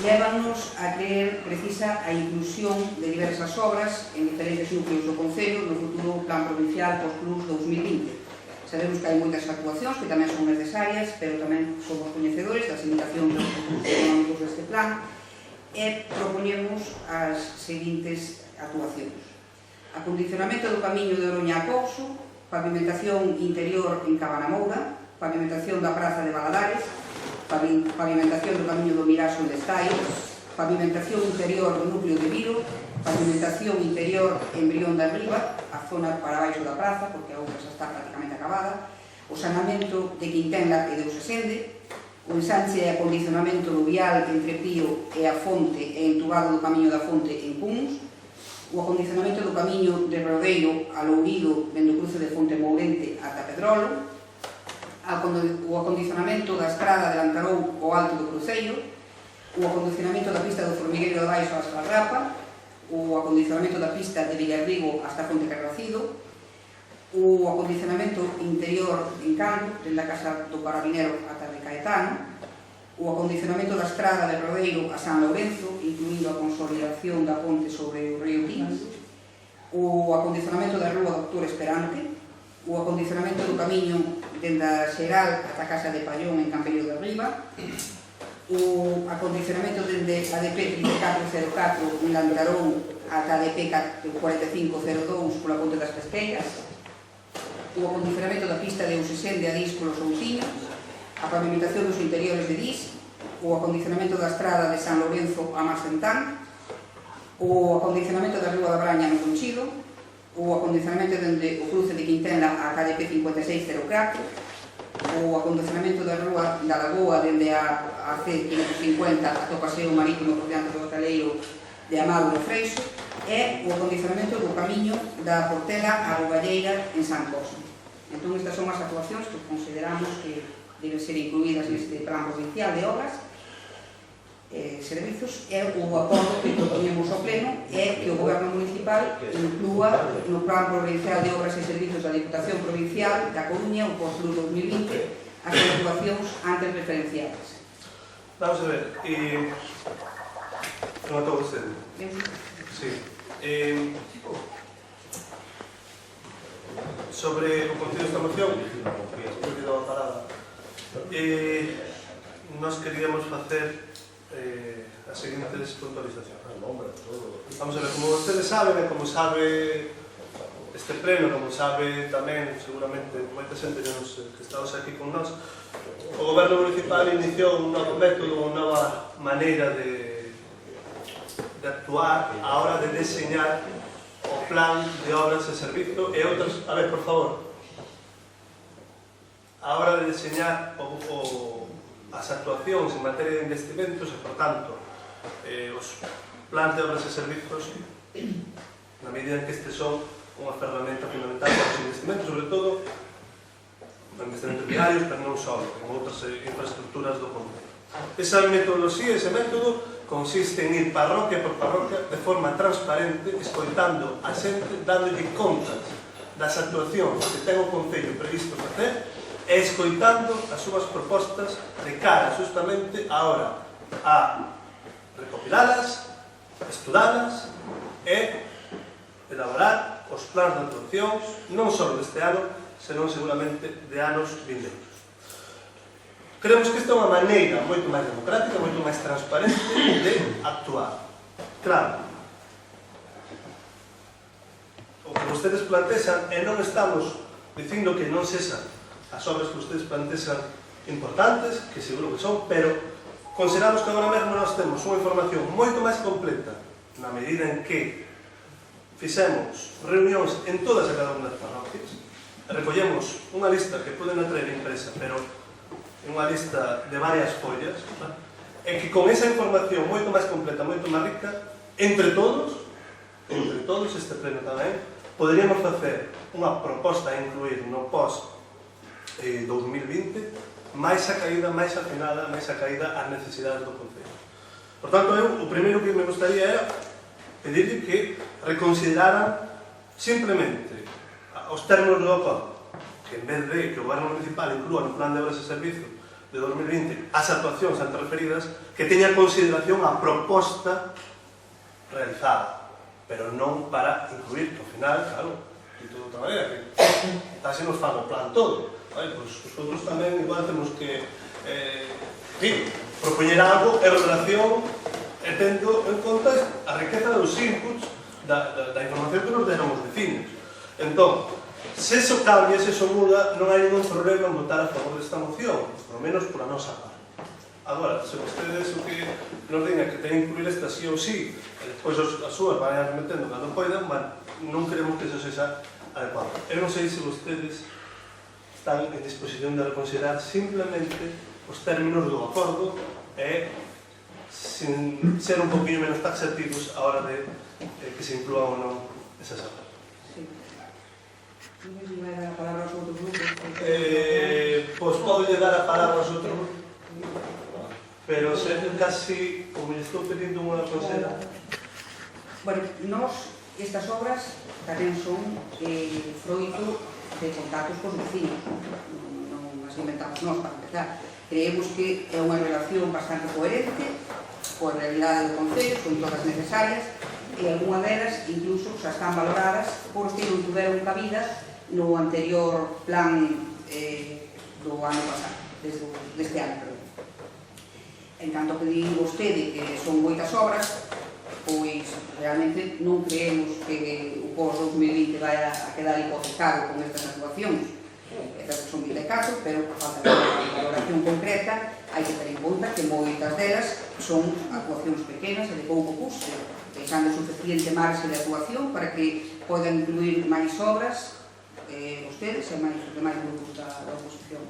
lévanos a creer precisa a inclusión de diversas obras en diferentes núcleos do concello no futuro Plan Provincial Post-Plus 2020. Sabemos que hai moitas actuacións que tamén son necesarias, pero tamén somos coñecedores das limitacións dos recursos económicos deste plan e propoñemos as seguintes actuacións: acondicionamento do camiño de Oroña a Couso, pavimentación interior en Cabanamoura, pavimentación da Praza de Valadares, pavimentación do camiño do Miraso de Estaio, pavimentación interior do núcleo de Viro, pavimentación interior en Brión da Riba, a zona para baixo da praza, porque a outra xa está prácticamente acabada, o saneamento de Quintenla e de Usesende, o ensanche e acondicionamento do vial entre Pío e a Fonte e entubado do camiño da Fonte en Cuns, o acondicionamento do camiño de Rodeiro a Lourido dende o cruce de Fonte Mourente ata Pedrolo, o acondicionamento da estrada de Lantarou ao Alto do Cruceiro, o acondicionamento da pista do Formigueiro de Baixo a Escarrapa, o acondicionamento da pista de Villarrigo hasta Fonte Carracido, o acondicionamento interior en Canto, dende a Casa do Carabinero ata de Caetano, o acondicionamento da estrada de Rodeiro a San Lourenzo, incluindo a consolidación da ponte sobre o río Pins, o acondicionamento da rúa Doctor Esperante, o acondicionamento do camiño dende a Xeral ata a Casa de Pallón en Campello de Riba, o acondicionamento dende a ADP 3404 en Lantarón ata a ADP 4502 pola Ponte das Pesqueiras, o acondicionamento da pista de Usesende a Dis polos Ousiños, a pavimentación dos interiores de Dis, o acondicionamento da estrada de San Lourenzo a Marcentán, o acondicionamento da Rúa da Braña no Conchido, o acondicionamento dende o cruce de Quintenla a KDP 5604, o acondicionamento da Rúa da Lagoa dende a C550 ata o paseo marítimo por diante do hoteleiro de Amado de Freixo, e o acondicionamento do camiño da Portela a Rogalleira en San Cosme. Entón, estas son as actuacións que consideramos que deben ser incluídas neste plan provincial de obras servizos, e o acordo que propoñemos ao pleno é que o Goberno Municipal inclúa no plan provincial de obras e servizos da Diputación Provincial da Coruña, o POSLUR 2020, as actuacións antes referenciadas. Vamos a ver, non acabo de ser. Sí. Sobre o contido desta moción, que dou a parada, nos queríamos facer as seguintes puntualizacións. Vamos a ver, como vostedes saben, e como sabe este pleno, como sabe tamén, seguramente, moita xente que estamos aquí con nós, o Goberno Municipal iniciou un novo método, unha nova maneira de actuar a hora de deseñar o plan de obras e servizo e outras... A ver, por favor. A hora de deseñar as actuacións en materia de investimentos e, por tanto, os plans de obras e servizos, na medida en que estes son unha ferramenta fundamental para os investimentos, sobre todo para investimentos viarios, pero non só, en outras infraestructuras do concello. Esa metodoloxía, ese método, consiste en ir parroquia por parroquia de forma transparente, escoitando a xente, dándolle contas das actuacións que ten o concello previsto facer e escoitando as súas propostas de cara, justamente, ahora a recopilalas, estudalas e elaborar os plans de actuacións non só deste ano, senón seguramente de anos vindeiros. Creemos que esta é unha maneira moito máis democrática, moito máis transparente de actuar. Claro, o que vostedes plantexan, e non estamos dicindo que non sexan as obras que vostedes plantexan importantes, que seguro que son, pero consideramos que agora mesmo nós temos unha información moito máis completa na medida en que fixemos reunións en todas e cada unha das parroquias, recollemos unha lista que poden atraer impresa, pero unha lista de varias follas, e que con esa información moito máis completa, moito máis rica, entre todos, este pleno tamén, poderíamos facer unha proposta a incluir no post 2020 máis acaída, máis afinada, máis acaída ás necesidades do concello. Por tanto, eu o primeiro que me gustaría era pedirle que reconsideraran simplemente os términos do acordo, que en vez de que o Goberno Municipal inclúa no plan de obras e servizos de 2020 as actuacións antes referidas, que teña consideración a proposta realizada, pero non para incluir, que ao final, claro, de toda outra maneira, que así nos fan o plan todo. Pois nosotros tamén igual temos que propoñer algo en relación e tendo en conta a riqueza dos inputs da información que nos deron os vecinos. Entón, se eso cambia, se eso muda, non hai ningún problema en votar a favor desta moción, por lo menos por a nosa parte. Agora, se vostedes o que nos digan que teñen que incluir esta sí ou sí, e depois as súas van a metendo cando poidan, non queremos que eso sexa adecuado. Eu non sei se vostedes están en disposición de reconsiderar simplemente os términos do acordo e sin ser un poquinho menos taxativos a hora de que se inclúan ou non esas obras. Non sei se vai dar a palabra aos outros grupos. Pois podo dar a palabra aos outros grupos, pero se casi, como lle estou pedindo unha consejera. Bueno, nós, estas obras tamén son froito de contactos cos vecinos, non as inventamos nós para empezar. Creemos que é unha relación bastante coherente coa realidade do concello, son todas necesarias, e algunha delas incluso xa están valoradas porque non tuveron cabida no anterior plan do ano pasado, deste ano, perdón. En canto que di vostede que son moitas obras, pois realmente non creemos que o pós-2020 vai a quedar hipotecado con estas actuacións. Estas son 24, pero falta unha valoración concreta, hai que ter en conta que moitas delas son actuacións pequenas e de pouco custo, deixando suficiente marxe de actuación para que podan incluir máis obras vostedes e máis os demais grupos da oposición.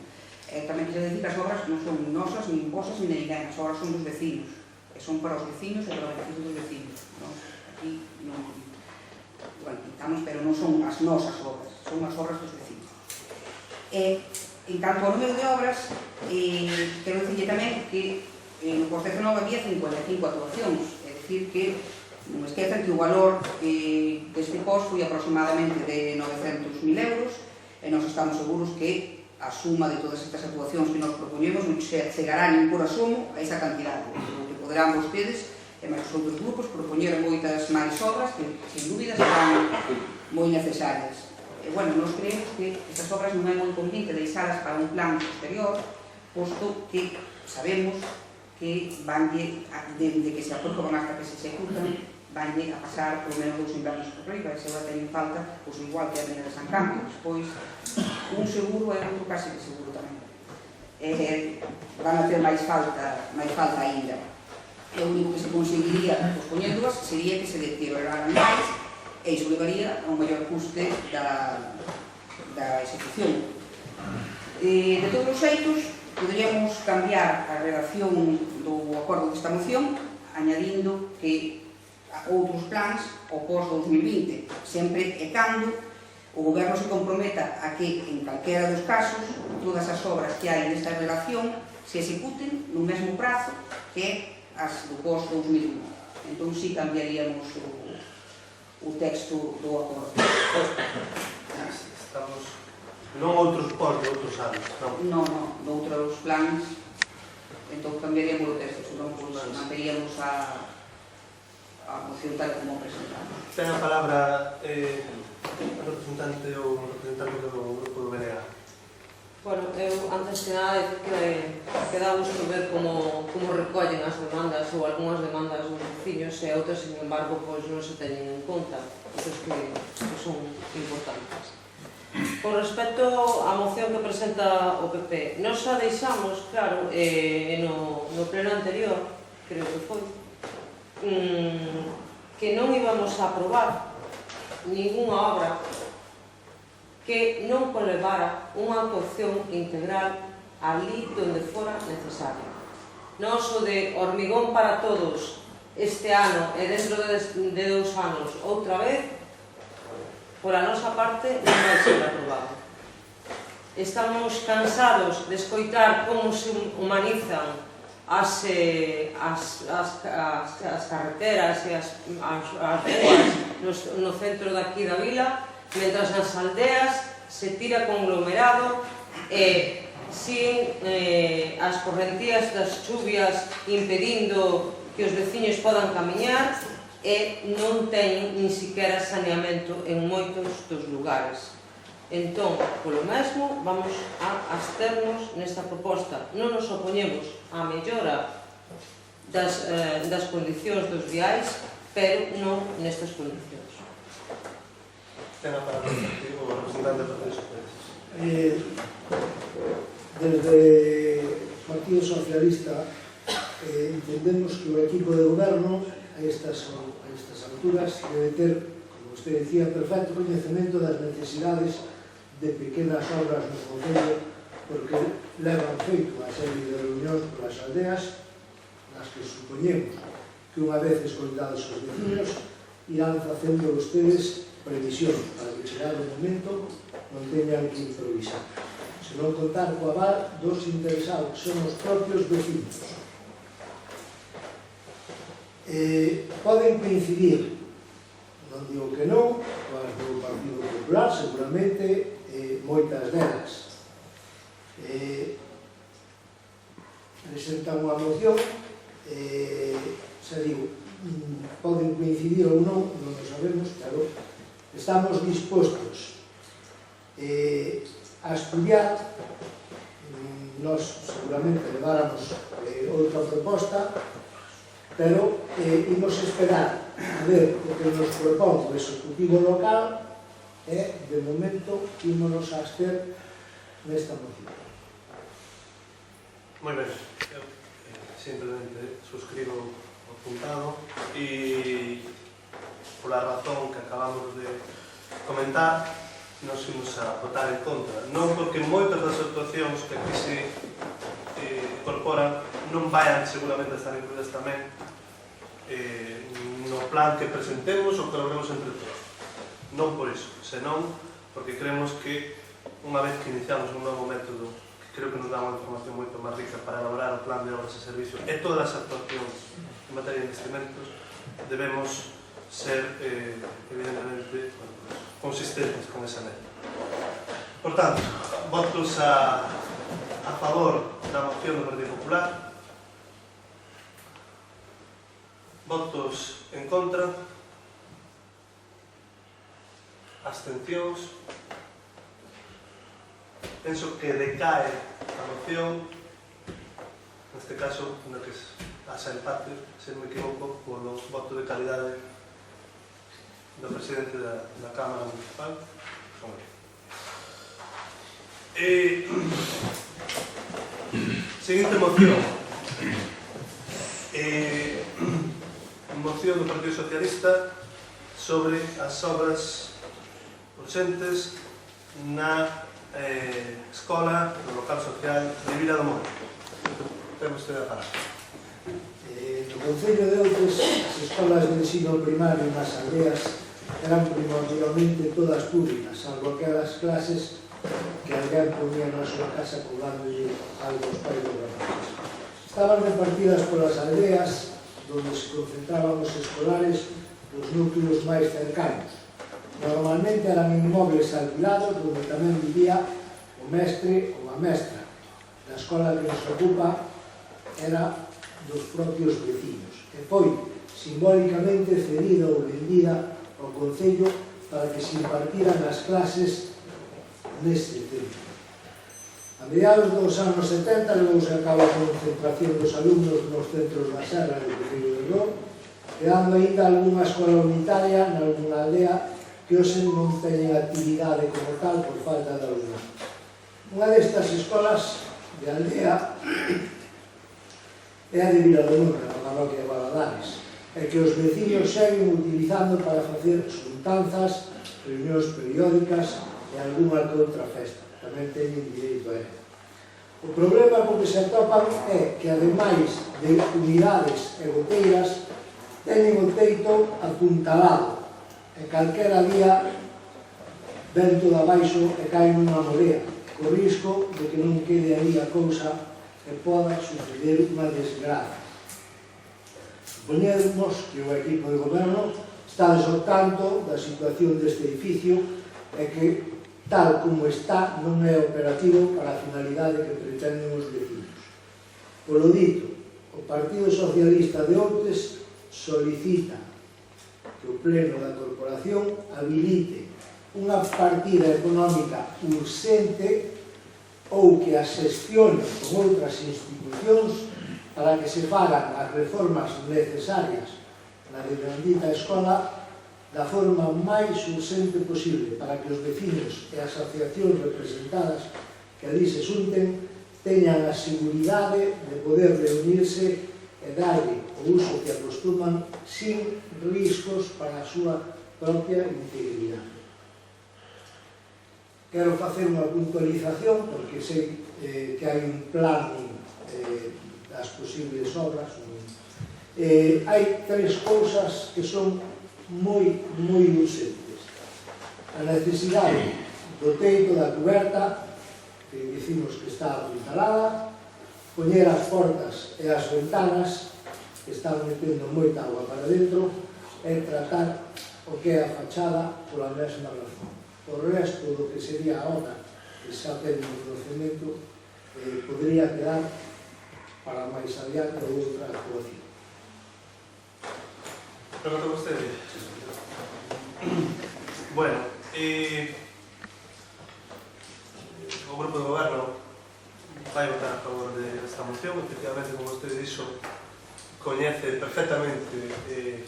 Tamén quero dicir que as obras non son nosas, nin vosas, nin de ninguén, as obras son dos vecinos, que son para os vecinos e para o beneficio dos vecinos. Aquí non, bueno, quitamos, pero non son as nosas obras, son as obras dos vecinos. En canto ao número de obras, quero dicirlle tamén que no Conceito Novo había 55 actuacións, é dicir que non esquezan que o valor deste POS foi aproximadamente de 900.000 euros e nós estamos seguros que a suma de todas estas actuacións que nos propoñemos non chegará nin por asomo a esa cantidade, o que poderán vostedes e máis os outros grupos propoñer moitas máis obras que, sin dúbida, serán moi necesarias. E, bueno, nós creemos que estas obras non é moi conveniente deixalas para un plan posterior, posto que sabemos que vanlle, desde que se aproban hasta que se executan, vanlle a pasar polo menos 2 invernos por riba, e se vai ter en falta, pois igual que a Avenida de San Campo, despois un seguro e outro casi que seguro tamén. Van a ter máis falta ainda. E o único que se conseguiría pospoñéndoas sería que se deterioraran máis, e iso levaría a un maior custe da execución. De todos os xeitos, poderíamos cambiar a redacción do acordo desta moción añadindo que outros plans ao pós-2020, sempre e cando o Goberno se comprometa a que, en calquera dos casos, todas as obras que hai nesta relación se executen no mesmo prazo que as do pós-2020. Entón, si cambiaríamos o texto do acordo. Estamos... Non outros pós de outros anos, non. Non, noutros plans, entón cambiaríamos o texto, senón pues, manteríamos a moción tal como presentamos. Ten a palabra o representante do grupo do BNA. Bueno, eu antes que nada quedamos por ver como recollen as demandas ou algunhas demandas dos veciños e outras, sin embargo, pois non se teñen en conta, outras que son importantes. Con respecto á moción que presenta o PP, nós xa deixamos, claro, no pleno anterior, creo que foi, que non íbamos a aprobar ninguna obra que non conlevara unha actuación integral ali donde fora necesario. Nós o de hormigón para todos este ano e dentro de 2 anos outra vez, por a nosa parte non vai ser aprobado. Estamos cansados de escoitar como se humanizan as carreteras e as ruas no centro daqui da vila, mentras nas aldeas se tira conglomerado e sin as correntías das chuvias impedindo que os veciños podan camiñar e non teñen nin siquiera saneamento en moitos dos lugares. Entón, polo mesmo, vamos a absternos nesta proposta. Non nos opoñemos á mellora das condicións dos viais, pero non nestas condicións. Ten a palabra o representante do Partido Socialista. Desde o Partido Socialista entendemos que o equipo de goberno a estas alturas debe ter, como usted decía, perfecto coñecemento das necesidades de pequenas obras no concello, porque levan feito a serie de reunións polas aldeas nas que supoñemos que unha vez escoitados os vecinos irán facendo ustedes previsións para que chegado o momento non teñan que improvisar. Se non contar co aval dos interesados, que son os propios vecinos. Poden coincidir, non digo que non, coas do Partido Popular, seguramente moitas delas. Presentan unha moción, xa digo, poden coincidir ou non, non o sabemos, pero estamos dispostos a estudiar. Nós seguramente leváramos outra proposta, pero imos esperar a ver o que nos propón o Executivo local e, de momento, ímonos a abster nesta moción. Moi ben, eu simplemente suscribo o apuntado e pola razón que acabamos de comentar nos imos a votar en contra, non porque moitas das actuacións que aquí se incorporan non vayan seguramente a estar incluídas tamén no plan que presentemos ou que logremos entre todos, non por iso, senón porque creemos que unha vez que iniciamos un novo método que creo que nos dá unha información moito máis rica para elaborar o plan de obras e servicios e todas as actuacións en materia de investimentos, debemos ser evidentemente consistentes con esa lei. Por tanto, votos a favor da moción do Partido Popular, votos en contra, abstencións. Penso que decae a moción, neste caso, no que haxa empate, se non me equivoco, polo voto de calidade do presidente da Cámara Municipal. Seguinte moción. Moción do Partido Socialista sobre as obras urgentes na escola do local social de Vila do Monte. Ten vostede a palabra. No Concello de Outes, as escolas de ensino primario nas aldeas eran primordialmente todas públicas, salvo aquelas clases que alguén ponía na súa casa cobrándolle algo aos pais dos rapaces. Estaban repartidas polas aldeas donde se concentraban os escolares dos núcleos máis cercanos. Normalmente eran inmóviles alquilados donde tamén vivía o mestre ou a mestra. A escola que nos ocupa era dos propios vecinos e foi simbólicamente cedida ou vendida ao Concello para que se impartiran as clases neste centro. A mediados dos anos 70 levouse a cabo a concentración dos alumnos nos centros da Serra do Concello de Ró, quedando ainda algunha escola unitaria na algunha aldea que hoxe non teñen actividade como tal por falta de alumnado. Unha destas escolas de aldea é a de Viladomona, na parroquia de Valadares, e que os vecinos seguen utilizando para facer xuntanzas, reunións periódicas e algunha que outra festa. Tamén teñen direito a ela. O problema con que se atopan é que, ademais de unidades e goteiras, teñen o teito apuntalado e calquera día vento de abaixo e cae nunha morea, co risco de que non quede aí a cousa e poda suceder unha desgracia. Supoñemos que o equipo de goberno está ao tanto da situación deste edificio e que, tal como está, non é operativo para a finalidade que pretenden os vecinos. Polo dito, o Partido Socialista de Outes solicita que o Pleno da Corporación habilite unha partida económica urxente ou que a xestione con outras institucións para que se fagan as reformas necesarias na bendita escola da forma máis urxente posible para que os vecinos e as asociacións representadas que ali se xunten teñan a seguridade de poder reunirse e darle o uso que acostuman sin riscos para a súa propia integridade. Quero facer unha puntualización porque sei que hai un planning das posibles obras. Hai tres cousas que son moi urgentes. A necesidade do teito da cuberta, que dicimos que está apuntalada, poñer as portas e as ventanas, que están metendo moita agua para dentro, e tratar o que é a fachada pola mesma razón. O resto do que sería a obra que xa ten un conocemento podría quedar para máis adiante ou outra actuación. Pregunta vostede. Bueno, o grupo de goberno vai votar a favor desta moción. Efectivamente, como vostede dixo, coñece perfectamente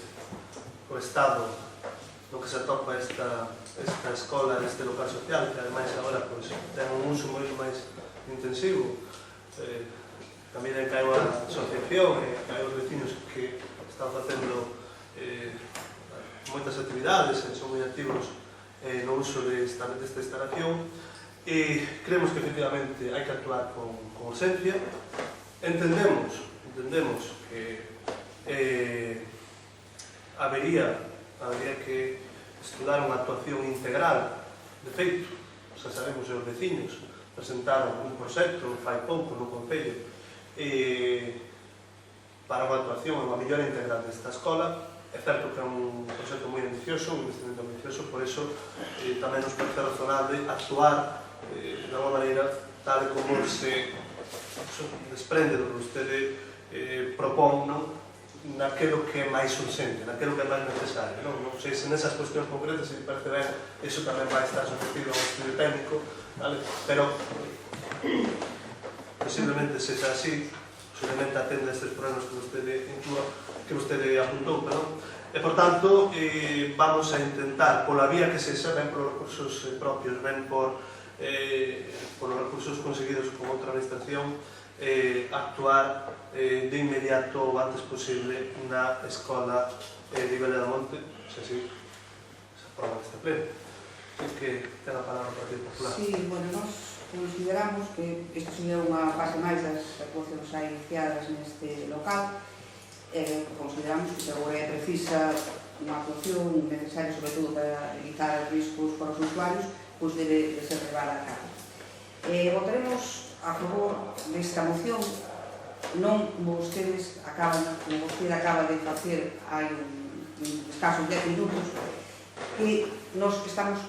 o estado no que se atopa esta escola, este local social, que ademais agora ten un uso moito máis intensivo. A medida que hai unha asociación e que hai os vecinos que están facendo moitas actividades e son moi activos no uso desta instalación, e creemos que efectivamente hai que actuar con urxencia. Entendemos que habería que estudar unha actuación integral. De feito, xa sabemos, os veciños presentaron un proxecto fai pouco no Concello para unha actuación, unha mellora integral desta escola. É certo que é un proxecto moi ambicioso, un investimento ambicioso, por iso tamén nos parece razonable actuar de alguma maneira tal como se desprende do que vostede propón, non? Naquelo que é máis urgente, naquelo que é máis necesario, non? Non sei se nesas cuestións concretas, se me parece ben, iso tamén vai estar sometido a un estudio técnico, vale? Pero posiblemente sexa así, posiblemente atende a estes problemas que vostede apuntou, perdón. E, por tanto, vamos a intentar, pola vía que sexa, ben por recursos propios, ben por os recursos conseguidos con outra administración, actuar de inmediato o antes posible na escola de Vila do Monte, se así se aproba neste pleno. Así que ten a palabra o Partido Popular. Sí, bueno, nós consideramos que isto sería unha fase máis das actuacións xa iniciadas neste local. Consideramos que agora é precisa unha actuación necesaria, sobre todo para evitar riscos para os usuarios, pois debe de ser levada a cabo. Votaremos a favor desta moción, non como vostede acaba de facer hai un escasos 10 minutos, que nós estamos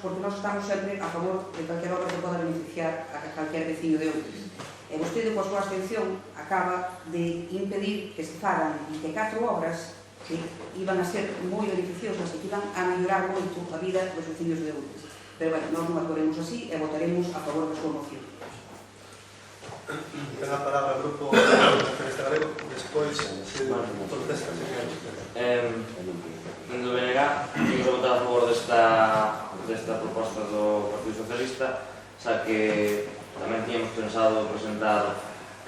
sempre a favor de calquera obra que poda beneficiar a calquer veciño de Outes. E vostede, coa súa abstención, acaba de impedir que se fagan 24 obras que iban a ser moi beneficiosas e que iban a mellorar moito a vida dos veciños de Outes. Pero, bueno, nós non actuaremos así e votaremos a favor da súa moción. Ten a palabra o Grupo Nacionalista Galego, despois se protesta, se quer. Dende o BNG, imos a votar a favor desta proposta do Partido Socialista, xa que tamén tínhamos pensado presentar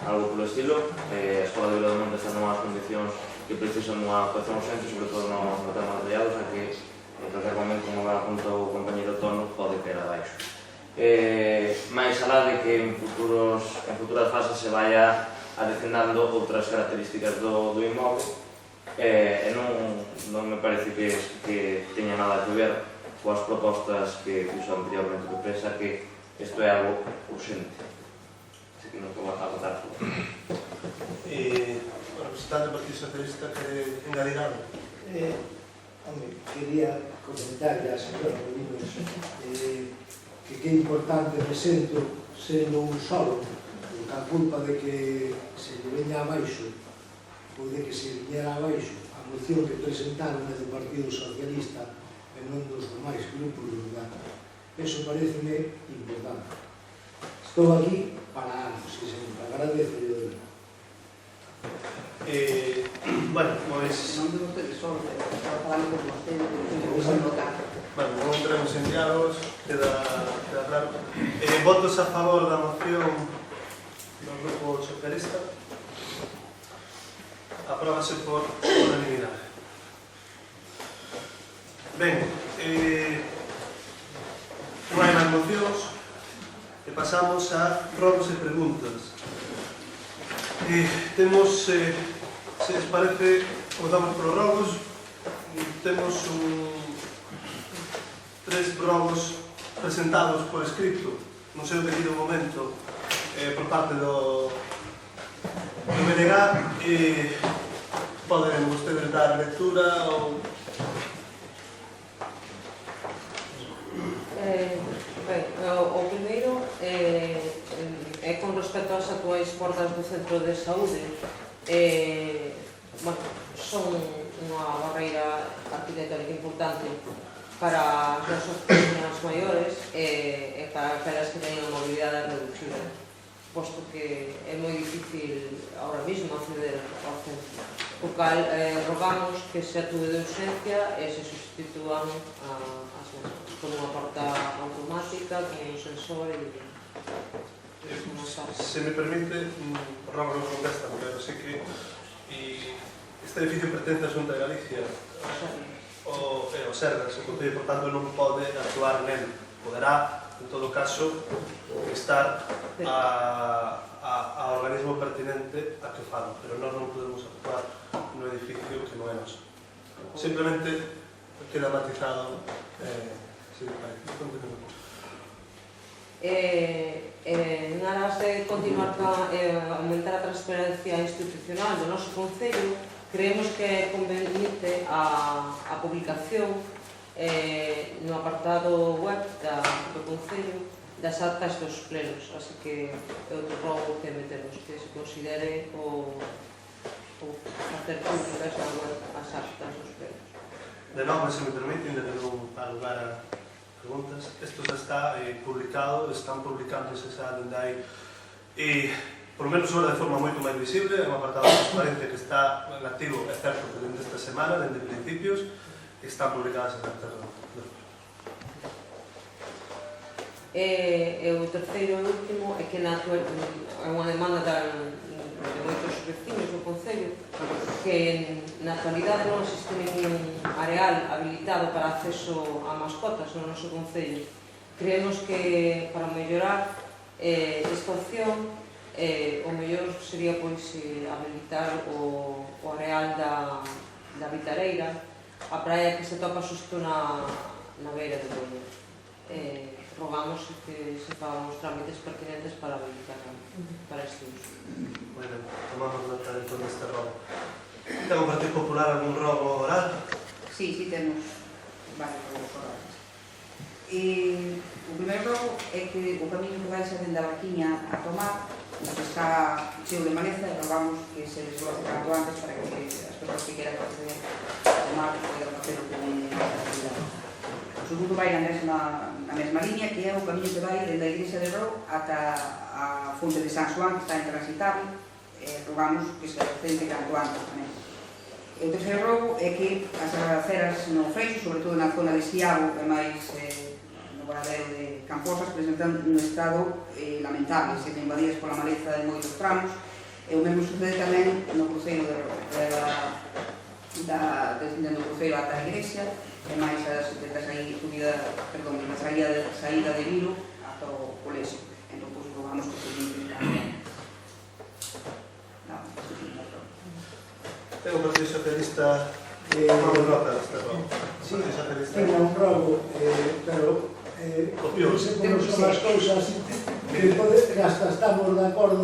algo polo estilo. A Escola de Vila do Monte está nunhas condicións que precisan unha actuación urgente, sobre todo no tema material, xa que en calquer momento, como apuntou o compañeiro Tono, pode caer abaixo. Mais alá de que en futuras fases se vaya adicionando outras características do inmoble, non me parece que teña nada que ver coas propostas que fixo anteriormente do PESA, que isto é algo urgente. Así que non vou a votar por. O representante do Partido Socialista quere engadir algo? Quería comentarle a señora Molinos que é importante presento sendo un solo, porque a culpa de que se lle veña abaixo ou de que se viñera abaixo a moción que presentaron do Partido Socialista e non dos demais grupos do lugar. Eso pareceme importante. Estou aquí para algo, se sempre agradezo e doy. Bueno, pois... Non de vostede só, estaba falando con vostede, que vos a votar. Bueno, non entremos en diálogos, queda claro. Votos a favor da moción do Grupo Socialista. Apróbase por unanimidade. Ben, non hai máis mocións e pasamos a robos e preguntas. Temos, se les parece, votamos por robos. Temos tres robos presentados por escrito, non sei o debido momento, por parte do BNG. Poden vostedes dar lectura ou... O primeiro é con respecto ás actuais portas do centro de saúde. Son unha barreira arquitectónica importante para as nosas personas maiores e para aquelas que teñen a mobilidade reducida, posto que é moi difícil ahora mesmo acceder ao centro. O cal rogamos que se atúe de urgencia e se substituan as mesmas con unha porta automática, con un sensor e... Se me permite, rogo non contesta, pero sei que este edificio pertence a Xunta de Galicia o Sergas, o Concello, por tanto non pode actuar nel. Poderá, en todo caso, estar a organismo pertinente a que faga, pero nós non podemos actuar no edificio que non é noso. Simplemente queda matizado. En aras de continuar a aumentar a transparencia institucional do noso Concello, creemos que é conveniente a publicación no apartado web do Concello das actas dos plenos, así que é outro rogo que metemos, que se considere o facer públicas na web as actas dos plenos. De novo, se me permite, ainda que non dá lugar a preguntas, isto xa está publicado, están publicándose xa dende aí, e por lo menos agora de forma moito máis visible, é un apartado de transparencia que está en activo, é certo que dende esta semana, dende principios, están publicadas as actas do E o terceiro e último é que é unha demanda de moitos vecinos do Concello que na actualidade non existe ningún areal habilitado para acceso a mascotas no noso Concello. Creemos que para mellorar esta opción o mellor sería habilitar o areal da Vitareira, a praia que se topa xusto na beira do Moño. Rogamos que se fagan os trámites pertinentes para habilitarla para este uso. Bueno, tomamos nota de todo este robo. Ten o Partido Popular algún robo oral? Sí, temos varios robos orales. O primeiro robo é que o camiño que vai xa dende a Barquiña a tomar está cheo de maleza e rogamos que se desbroce canto antes para que as persoas que queran acceder a tomar poden facelo con facilidade. O segundo vai na mesma liña, que é o camiño que vai dende a Igrexa de Rou ata a fonte de San Xoán, que está intransitable, rogamos que se recente canto antes tamén. E o terceiro robo é que as aceras no Freixo, sobre todo na zona de Siago e máis no Varadero de Camposas, presentan un estado lamentable, sendo invadidas pola maleza de moitos tramos, e o mesmo sucede tamén no cruceiro de Rou, descendendo o cruceiro ata a Igrexa, e máis a saída de Vilo ata o colexio. Entón, rogamos que se limpie Ten o Partido Socialista tomamos nota deste robo. Sí, tengo un robo, pero non sei como son as cousas que hasta estamos de acordo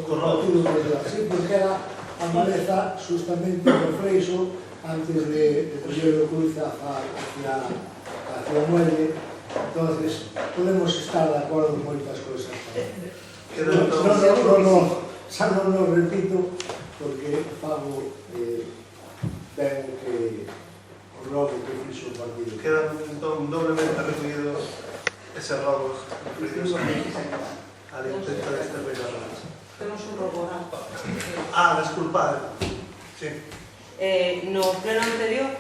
co Partido Popular. Sí, porque era a maleza justamente do Freixo antes de coller o cruce hacia o muelle. Entonces, podemos estar de acordo en moitas cousas. Xa non lo repito, porque fago ben que o robo que fixo o partido. Quedan entón doblemente recollidos eses robos referidos a limpeza deste robos. Temos un robo oral. Desculpade. Sí. No pleno anterior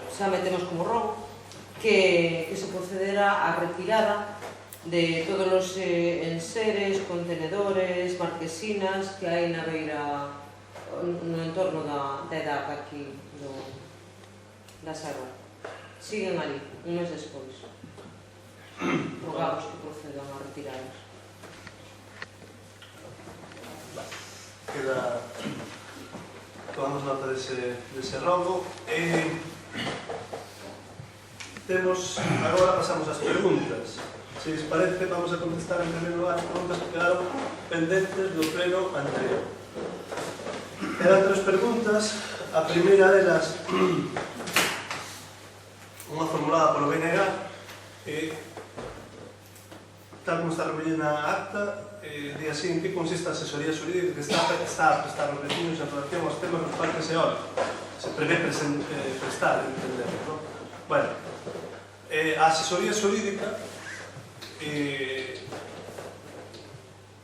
xa metemos como robo que se procederá á retirada de todos os enseres, contenedores, marquesinas que hai na beira no entorno da edad aquí da serra. Siguen ali, un mes despois. Rogamos que procedan a retiradas. Tomamos nota dese robo. Agora pasamos ás preguntas. Se les parece, vamos a contestar en primeiro lugar as preguntas que quedaron pendentes do pleno anterior. Eran 3 preguntas. A primeira delas, unha formulada polo BNG, tal como está recollida na acta, di así: en que consiste a asesoría xurídica que está a prestar os vecinos en relación aos temas dos parques eólicos. Se prevé prestar, entendemos, non? Bueno, a asesoría xurídica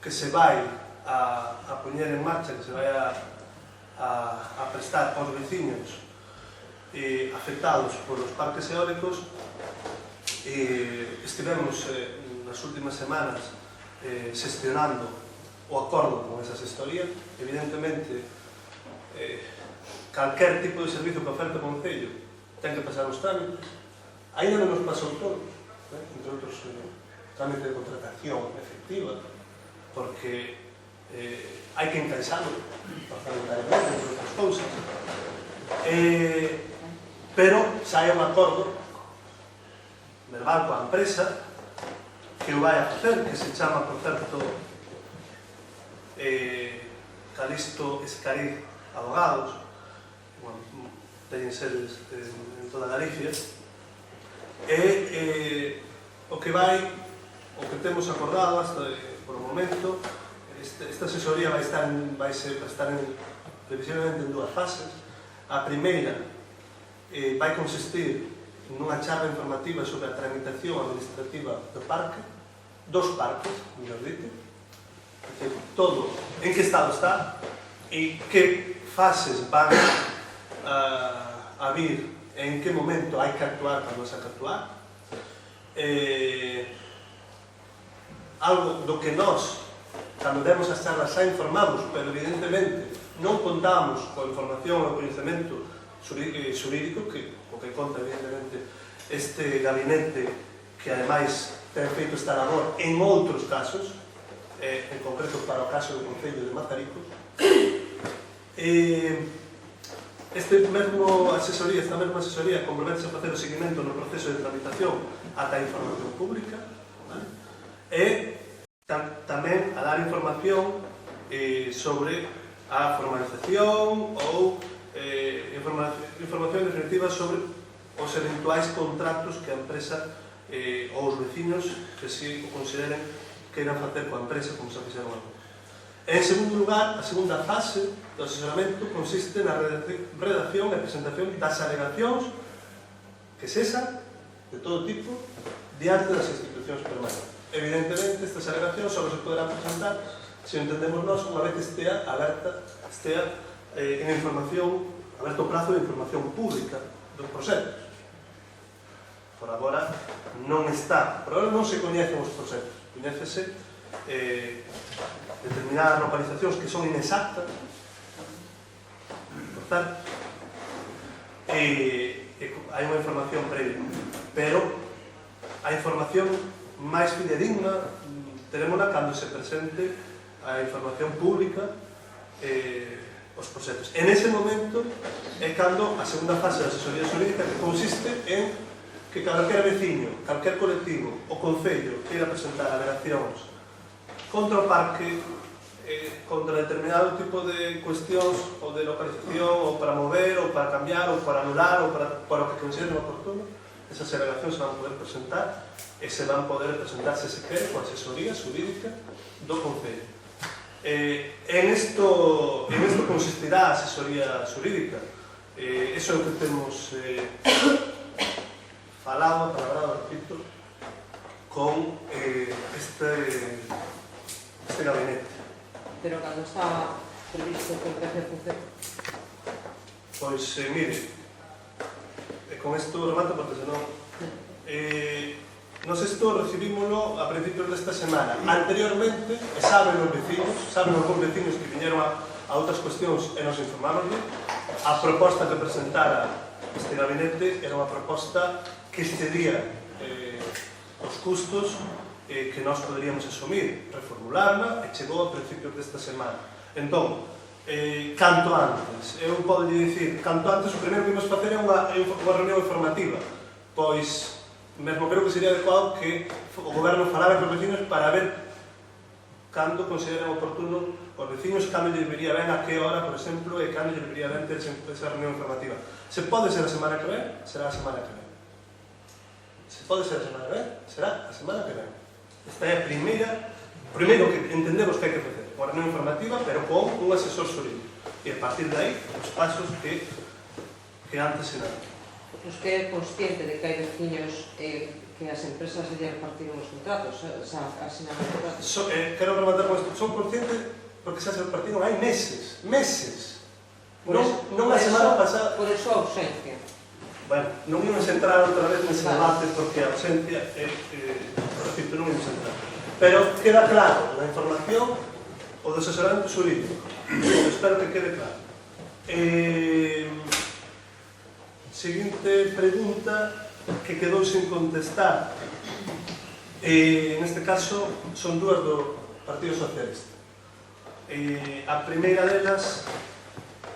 que se vai a poñer en marcha, que se vai a prestar aos veciños afectados polos parques eólicos, estivemos nas últimas semanas xestionando o acordo con esa asesoría. Evidentemente, calquer tipo de servizo que oferta o Concello ten que pasar os trámites. Ainda non nos pasou todo, entre outros trámite de contratación efectiva, porque hai que encaixalo parlamentariamente, entre outras cousas. Pero xa hai un acordo verbal coa empresa que o vai a facer, que se chama, por certo, Calixto Escariz Abogados, bueno, teñen sedes en toda Galicia, e o que temos acordado hasta por o momento, esta asesoría vai estar previsiblemente en dúas fases. A primeira vai consistir nunha charla informativa sobre a tramitación administrativa do parque, dos parques, mellor dito, todo en que estado está e que fases van a vir, en que momento hai que actuar cando se hai que actuar. Algo do que nós, cando demos as charlas, xa informamos, pero evidentemente non contamos coa información ou coñecemento xurídico o que conta evidentemente este gabinete, que ademais ten feito esta labor en outros casos, en concreto para o caso do Concello de Mazaricos. Esta mesma asesoría compromete a facer o seguimento no proceso de tramitación ata a información pública, vale? E tamén a dar información sobre a formalización ou información definitiva sobre os eventuais contratos que a empresa ou os vecinos que se consideren que irán facer coa empresa como se fixeron agora. En segundo lugar, a segunda fase do asesoramento consiste na redacción e presentación das alegacións que cesen de todo tipo diante das institucións permanentes. Evidentemente, estas alegacións só se poderán presentar se entendemos nós unha vez estea en información, aberto o prazo de información pública dos proxectos. Por agora non está, por agora non se coñecen os proxectos, coñécese determinadas localizacións que son inexactas, por tanto, hai unha información previa, pero a información máis fidedigna terémola cando se presente a información pública os proxectos. En ese momento é cando a segunda fase da asesoría xurídica, que consiste en que calquer veciño, calquer colectivo o Concello queira presentar alegacións contra o parque, contra determinado tipo de cuestións ou de localización, ou para mover, ou para cambiar, ou para anular, ou para o que consideren oportuno, esas alegacións se van poder presentar e se van poder presentar, se se quere, coa asesoría xurídica do Concello. En isto consistirá a asesoría xurídica. Eso é o que temos falado, repito, con este gabinete. Pero cando estaba previsto que empece a funcionar? Pois, mire, con isto remato porque senón... Nos isto recibímoslo a principios desta semana. Anteriormente, saben os vecinos que viñeron a outras cuestións e nos informáronle, a proposta que presentara este gabinete era unha proposta que excedía os custos que nós poderíamos asumir, reformularla, e chegou a principios desta semana. Entón, canto antes, eu podo dicir, canto antes o primeiro que imos facer é unha reunión informativa, pois mesmo creo que sería adecuado que o goberno falara con os vecinos para ver cando consideran oportuno os vecinos, cando lles vería ben, a que hora, por exemplo, e cando lles vería ben ter esa reunión informativa. Se pode ser a semana que ven, será a semana que ven. Se pode ser a semana que ven, será a semana que ven. Esta é a primeiro que entendemos que hai que facer, unha reunión informativa, pero con un asesor xurídico. E a partir de aí, os pasos que antes se dan. Usted é consciente de que hai veciños que as empresas lle repartiron os contratos, asinan os contratos? Quero rematar con isto. Son consciente porque xa se repartiron hai meses. Non a semana pasada. Por eso a ausencia. Bueno, non imos entrar outra vez nese debate porque a ausencia repito, non imos entrar. Pero queda claro na información o do asesoramento xurídico. Espero que quede claro. Seguinte pregunta que quedou sin contestar. Neste caso, son dúas do Partido Socialista. A primeira delas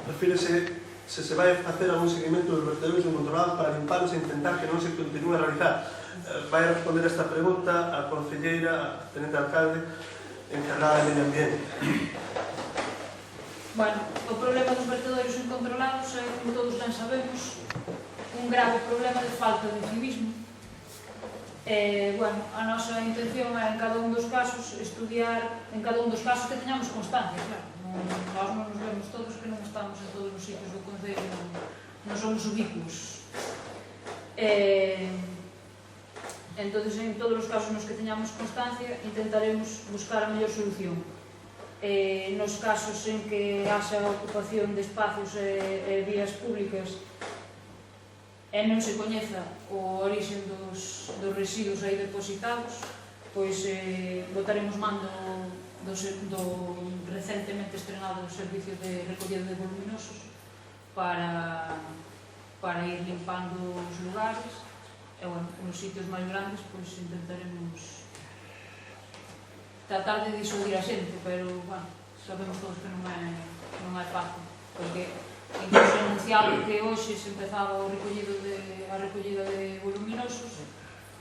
refírese se vai facer algún seguimento dos vertedores incontrolados para limpalos e intentar que non se continue a realizar. vai a responder esta pregunta a concelleira, a tenente alcalde, encargada de medio ambiente. Bueno, o problema dos vertedores incontrolados é, como todos ben sabemos, un grave problema de falta de civismo. Bueno, a nosa intención é en cada un dos casos estudiar, en cada un dos casos que teñamos constancia, claro. Nós non nos vemos todos que non estamos en todos os sitios do Concello, non somos ubicuos. Entón, en todos os casos nos que teñamos constancia, intentaremos buscar a mellor solución. Nos casos en que haxa ocupación de espacios e vías públicas e non se coñeza o orixen dos residuos aí depositados, pois botaremos man do recentemente estrenado servicio de recollida de voluminosos para ir limpando os lugares e, bueno, nos sitios máis grandes, pois intentaremos tratar de disuadir a xente, pero, bueno, sabemos todos que non é fácil, porque incluso anunciado que hoxe se empezaba a recollida de voluminosos,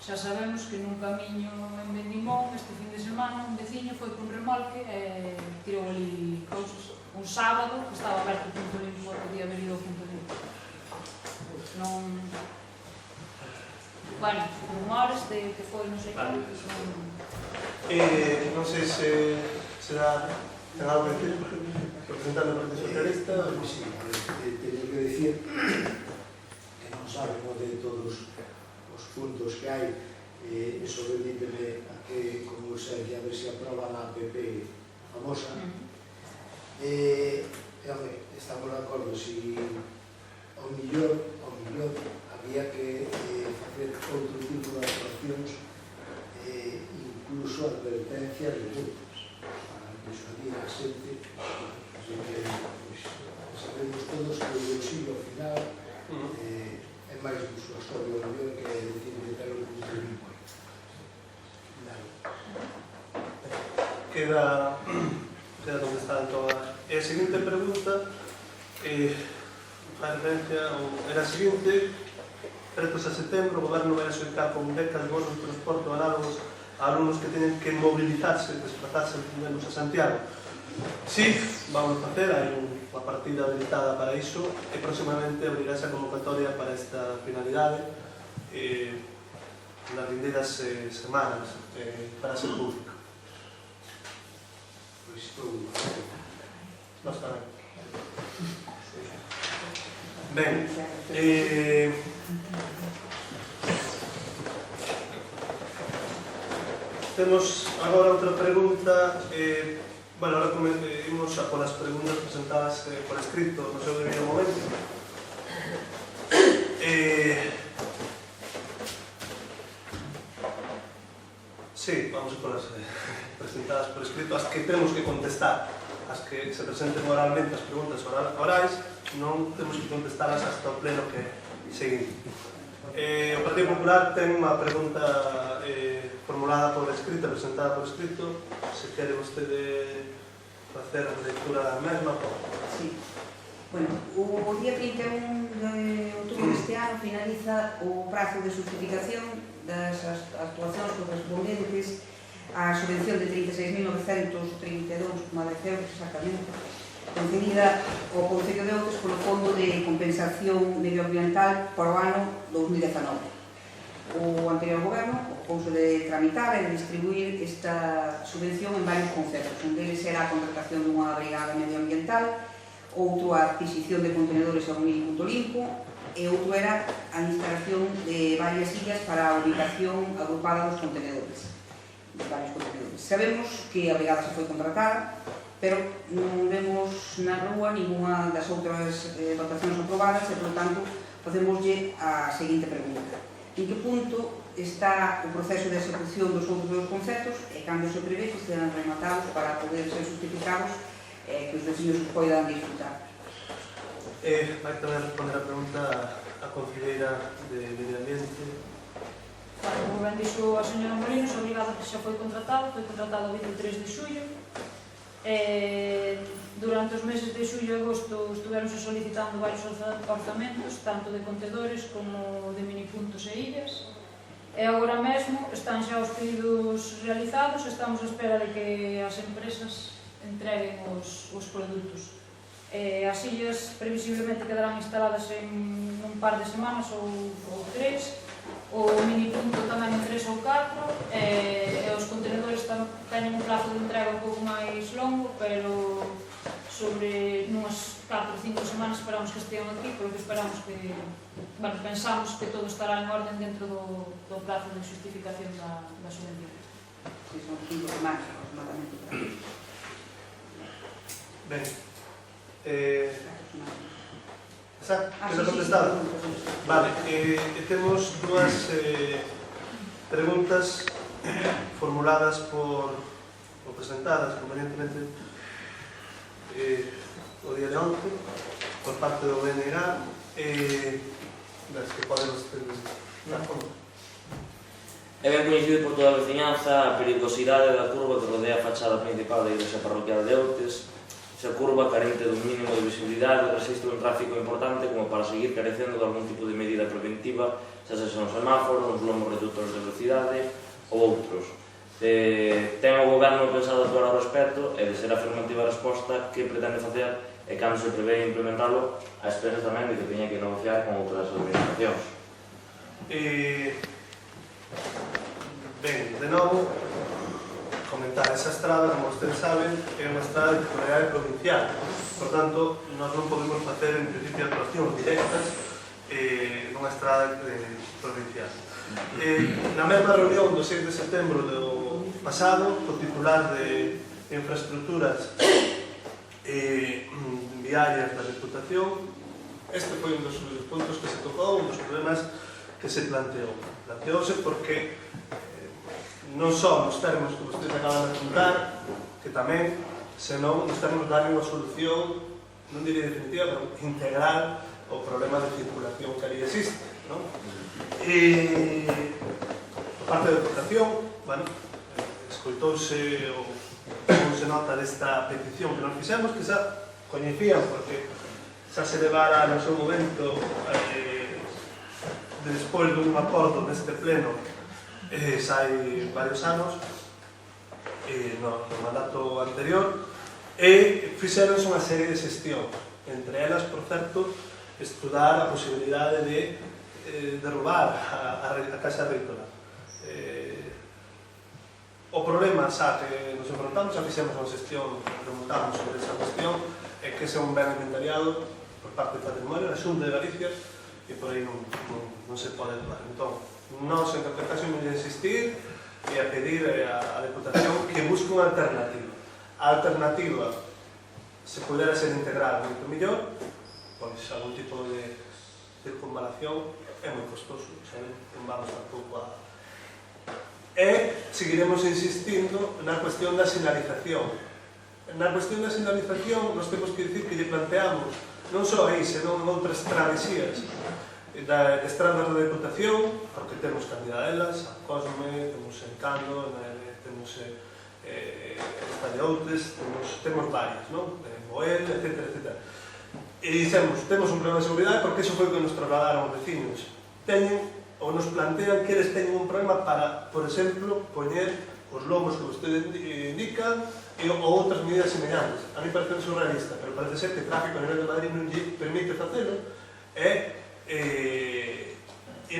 xa sabemos que nun camiño en Vendimón este fin de semana un veciño foi con remolque e tirou ali cousas un sábado que estaba aberto o punto limpo, podía haber ido ao punto limpo. Non... Bueno, rumores de que foi non sei como, Non sei se dá ten algo que decir representando o Partido Socialista. Sí, teño que decir que non sabemos de todos os puntos que hai, eso remíteme a que, como sei, a ver se aproban a APP famosa. Estamos de acordo, si ao millor había que facer outro tipo de actuacións, incluso advertencias de multas, para disuadir a xente. Así que sabemos todos que o bolsillo ao final é máis disuasorio o mellor que decir que ter un punto limpo. Queda contestada toda. E a seguinte pregunta fai referencia, era a seguinte: pretos a setembro, o goberno vai asoitar con becas de bonos de transporte análogos a alumnos que teñen que mobilizarse, desplazarse menos a Santiago. Sí, vamos a facer, hai unha partida habilitada para iso e próximamente abrirase a convocatoria para esta finalidade nas vindeiras semanas para ser pública. Pois estou... Nós tamén. Ben, temos agora outra pregunta. Bueno, ahora imos a por as preguntas presentadas por escrito no seu debido momento. Sí, vamos a por as presentadas por escrito, as que temos que contestar, as que se presenten oralmente, as preguntas orais, non temos que contestalas hasta o pleno que seguinte. O Partido Popular ten unha pregunta formulada por escrito, presentada por escrito. Se quere vostede facer a lectura da mesma. Sí. Bueno, o día 31 de outubro deste ano finaliza o prazo de justificación das actuacións correspondentes á subvención de 36.932,10 euros exactamente, concedida ao Concello de Outes polo Fondo de Compensación Medioambiental para o ano 2019. O anterior goberno pouso de tramitar e de distribuir esta subvención en varios conceptos. Un deles era a contratación dunha brigada medioambiental, outro a adquisición de contenedores a un punto limpo e outro era a instalación de varias sillas para a ubicación agrupada dos contenedores, de varios contenedores. Sabemos que a brigada se foi contratada, pero non vemos na rúa ninguna das outras dotacións aprobadas e, por tanto, facemoslle a seguinte pregunta: en que punto está o proceso de execución dos outros dos conceptos e cando se prevé que estean rematados para poder ser justificados e que os vecinos os poidan disfrutar? Vai tamén responder a pregunta a concelleira de Medio Ambiente. como ben dixo a señora Molinos, a brigada xa foi contratada o 23 de xullo. Durante os meses de xullo e agosto estuveronse solicitando varios orzamentos, tanto de contedores como de minipuntos e illas. E agora mesmo están xa os pedidos realizados, estamos a espera de que as empresas entreguen os produtos. As illas previsiblemente quedarán instaladas en un par de semanas ou 3, o mini punto tamén en 3 ou 4, e os contenedores teñen un plazo de entrega un pouco máis longo, pero sobre unhas 4 ou 5 semanas esperamos que estean aquí, porque esperamos que, bueno, pensamos que todo estará en orden dentro do plazo de justificación da subvención. Que son 5 semanas aproximadamente. Ben, 4 semanas. quero contestar? Vale, temos dúas preguntas formuladas ou presentadas convenientemente o día de onte por parte do BNG das que podemos dar conta. É ben coñecido por toda a veciñanza a perigosidade da curva que rodea a fachada principal da igrexa parroquial de Outes. Esa curva carente dun mínimo de visibilidade resiste un tráfico importante como para seguir carecendo de algún tipo de medida preventiva, xa sexa un semáforo, uns lomos reductores de velocidade ou outros. Ten o goberno pensado actuar ao respecto e de ser afirmativa a resposta que pretende facer e cando se prevé implementalo a espera tamén de que teña que negociar con outras administracións. Ben, de novo, comentar esa estrada, como ustedes saben, é unha estrada de titularidade provincial. Por tanto, nós non podemos facer en principio actuacións directas nunha estrada provincial. Na mesma reunión do 6 de setembro do pasado, o titular de infraestructuras viarias da Deputación, este foi un dos puntos que se tocou, un dos problemas que se planteou. Planteouse porque non só nos termos que vostedes acaban de apuntar, que tamén, senón nos termos dar unha solución, non diría definitiva, pero integral ao problema de circulación que ali existe, non? E por parte da Deputación, bueno, escoitouse ou se nota desta petición que nos fixemos, que xa coñecían porque xa se levara no seu momento despois dun acordo neste pleno xa hai varios anos no mandato anterior e fixeronse unha serie de xestións, entre elas, por certo, estudar a posibilidade de derrubar a Casa Agrícola. O problema xa que nos enfrontamos, xa fixemos unha xestión, preguntamos sobre esa cuestión, é que ese é un ben inventariado por parte do patrimonio, a Xunta de Galicia, e por aí non se pode tomar. Entón, nós, en calquer caso, imos a insistir e a pedir á Deputación que busque unha alternativa. A alternativa, se pudera ser integral moito mellor, pois algún tipo de circunvalación é moi costoso, sabe? Non vamos tampouco a... E seguiremos insistindo na cuestión da sinalización. Na cuestión da sinalización, nós temos que dicir que lle planteamos non só aí, senón en outras travesías da estradas da Deputación, porque temos cantidad delas, a Cosme, temos Encando, temos esta de Outes, temos varias, non? Boel, etc. E dicemos, temos un problema de seguridade porque iso foi o que nos trasladaron os vecinos. Teñen, ou nos plantean que eles teñen un problema para, por exemplo, poñer os lomos que vostede indica ou outras medidas semellantes. A mí parece surrealista, pero parece ser que o tráfico a nivel de Madrid non lle permite facelo e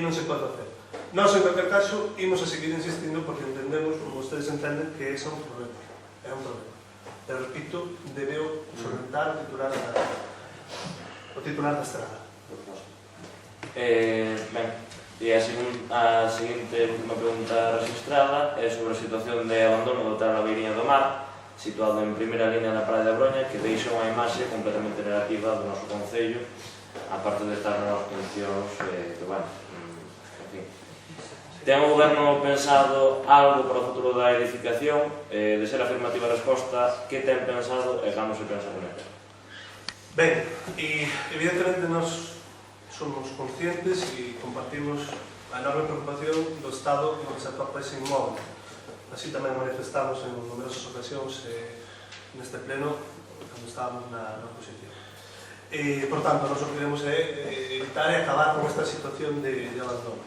non se pode facer. Nós, en calquer caso, imos a seguir insistindo porque entendemos, como vostedes entenden, que ese é un problema. É un problema. Pero, repito, debeu solventar o titular da estrada. Ben, e a seguinte última pregunta registrada é sobre a situación de abandono do hotel La Beiriña do Mar, situado en primeira línea da Praia da Broña, que deixa unha imaxe completamente negativa do noso concello, aparte de estar nas condicións que, bueno, en fin. Ten o goberno pensado algo para o futuro da edificación? De ser afirmativa a resposta, que ten pensado e cando se pensa con ela? Ben, e evidentemente nós somos conscientes e compartimos a enorme preocupación do estado no que se atopa ese inmóvel. Así tamén manifestamos en numerosas ocasións neste pleno cando estábamos na oposición. Por tanto, nós o que queremos é evitar e acabar con esta situación de abandono.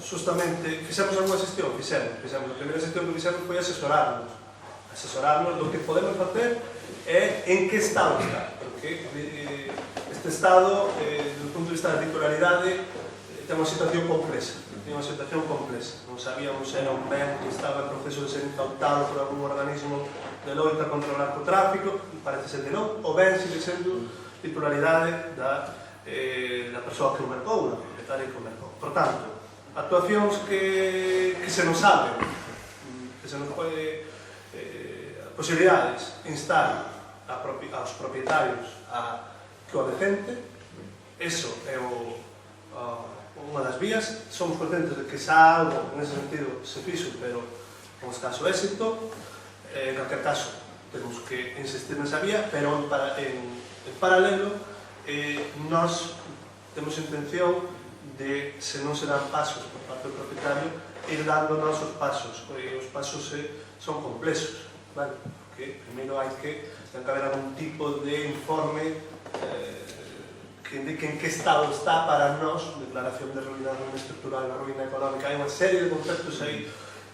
justamente, fixemos algunha xestión, fixemos, a primeira xestión que fixemos foi asesorarnos do que podemos facer e en que estado está, porque este estado, do punto de vista da titularidade, ten unha situación complexa, non sabíamos se era un ben que estaba en proceso de ser incautado por algún organismo de loita contra o narcotráfico, parece ser que non, o ben sigue sendo titularidade da persoa que o mercou, da propietaria que o mercou. Por tanto, actuacións que se nos saben, que se nos pode posibilidades instar aos propietarios a que o decente, eso é unha das vías. Somos conscientes de que xa algo en ese sentido se fixo, pero con escaso éxito. En calquer caso, temos que insistir nesa vía, pero en paralelo nós temos intención de, se non se dan pasos por parte do propietario, ir dando nosos pasos, e os pasos son complexos, vale? Porque primeiro hai que haber algún tipo de informe que indique en que estado está para nós, declaración de ruína estructural, a ruína económica. Hai unha serie de conceptos aí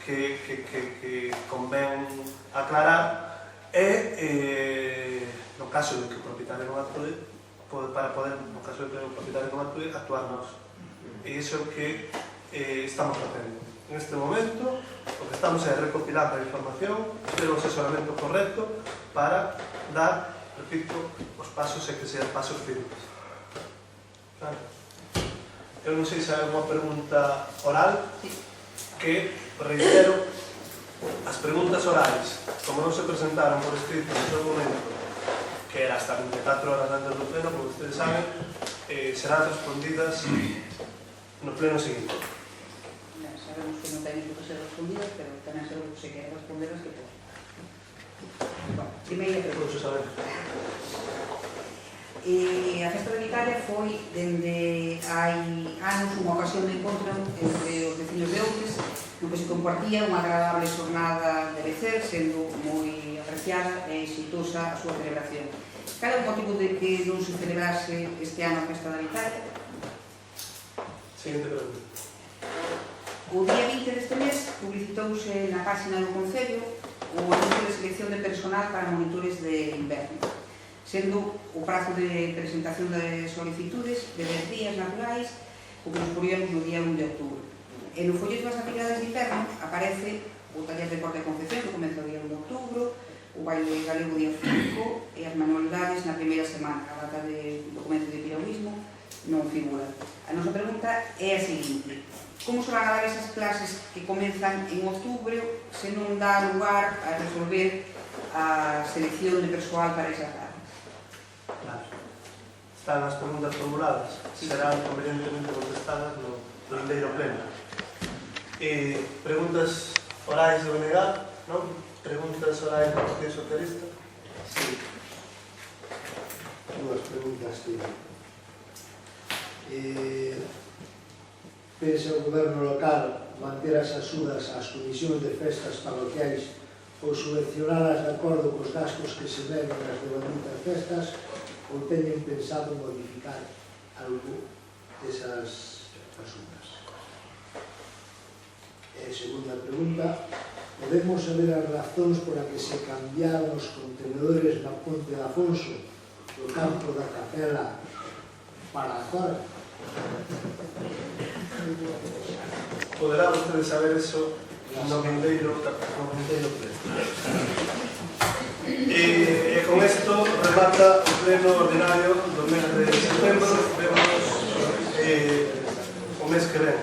que convén aclarar, e no caso de que o propietario non actúe, para poder, no caso de que o propietario non actúe, actuar nós. E iso é o que estamos facendo. En este momento, o que estamos é recopilando a información, ter o asesoramento correcto para dar, repito, os pasos e que sean pasos firmes. Claro. Eu non sei se hai unha pregunta oral, que, reitero, as preguntas orales, como non se presentaron por escrito en todo momento, que era hasta 24 horas antes do pleno, como ustedes saben, serán respondidas no pleno seguinte. Sabemos que non teñen que ser respondidas, pero tamén sabemos que se queren responderlas que poden. Primeira pregunta. Todos sabemos. A Festa de Vitaria foi, dende hai anos, unha ocasión de encontro entre os vecinos de Outes, no que se compartía unha agradable xornada de lecer, sendo moi apreciada e exitosa a súa celebración. Cal é o motivo de que non se celebrase este ano a Festa de Vitaria? Seguinte pregunta. O día 20 deste mes publicitouse na página do Concello o anuncio de selección de personal para monitores de inverno, sendo o prazo de presentación de solicitudes de 10 días naturais, o que nos poríamos no día 1 de outubro. E no folleto das actividades de inverno aparece o taller de corte e confección, que comeza o día 1 de outubro, o baile galego día 5 e as manualidades na primeira semana. A data do documento de piragüismo non figura. A nosa pregunta é a seguinte: como se van a dar esas clases que comenzan en outubro se non dá lugar a resolver a selección de persoal para esas datas? Claro. Están as preguntas formuladas, serán convenientemente contestadas no vindeiro pleno. Preguntas orais do BNG, non? Preguntas orais do Partido Socialista? Sí. Dúas preguntas que pensa o goberno local manter as axudas ás comisións de festas parroquiais ou subvencionalas de acordo cos gastos que se ven nas devanditas festas, ou teñen pensado modificar algo desas axudas? Segunda pregunta: podemos saber as razóns por a que se cambiaron os contenedores na Ponte de Afonso do campo da Capela para a Zora? Poderá ustedes saber eso no vindeiro pleno. E con isto remata o pleno ordinario do mes de setembro. Vemos o mes que ven.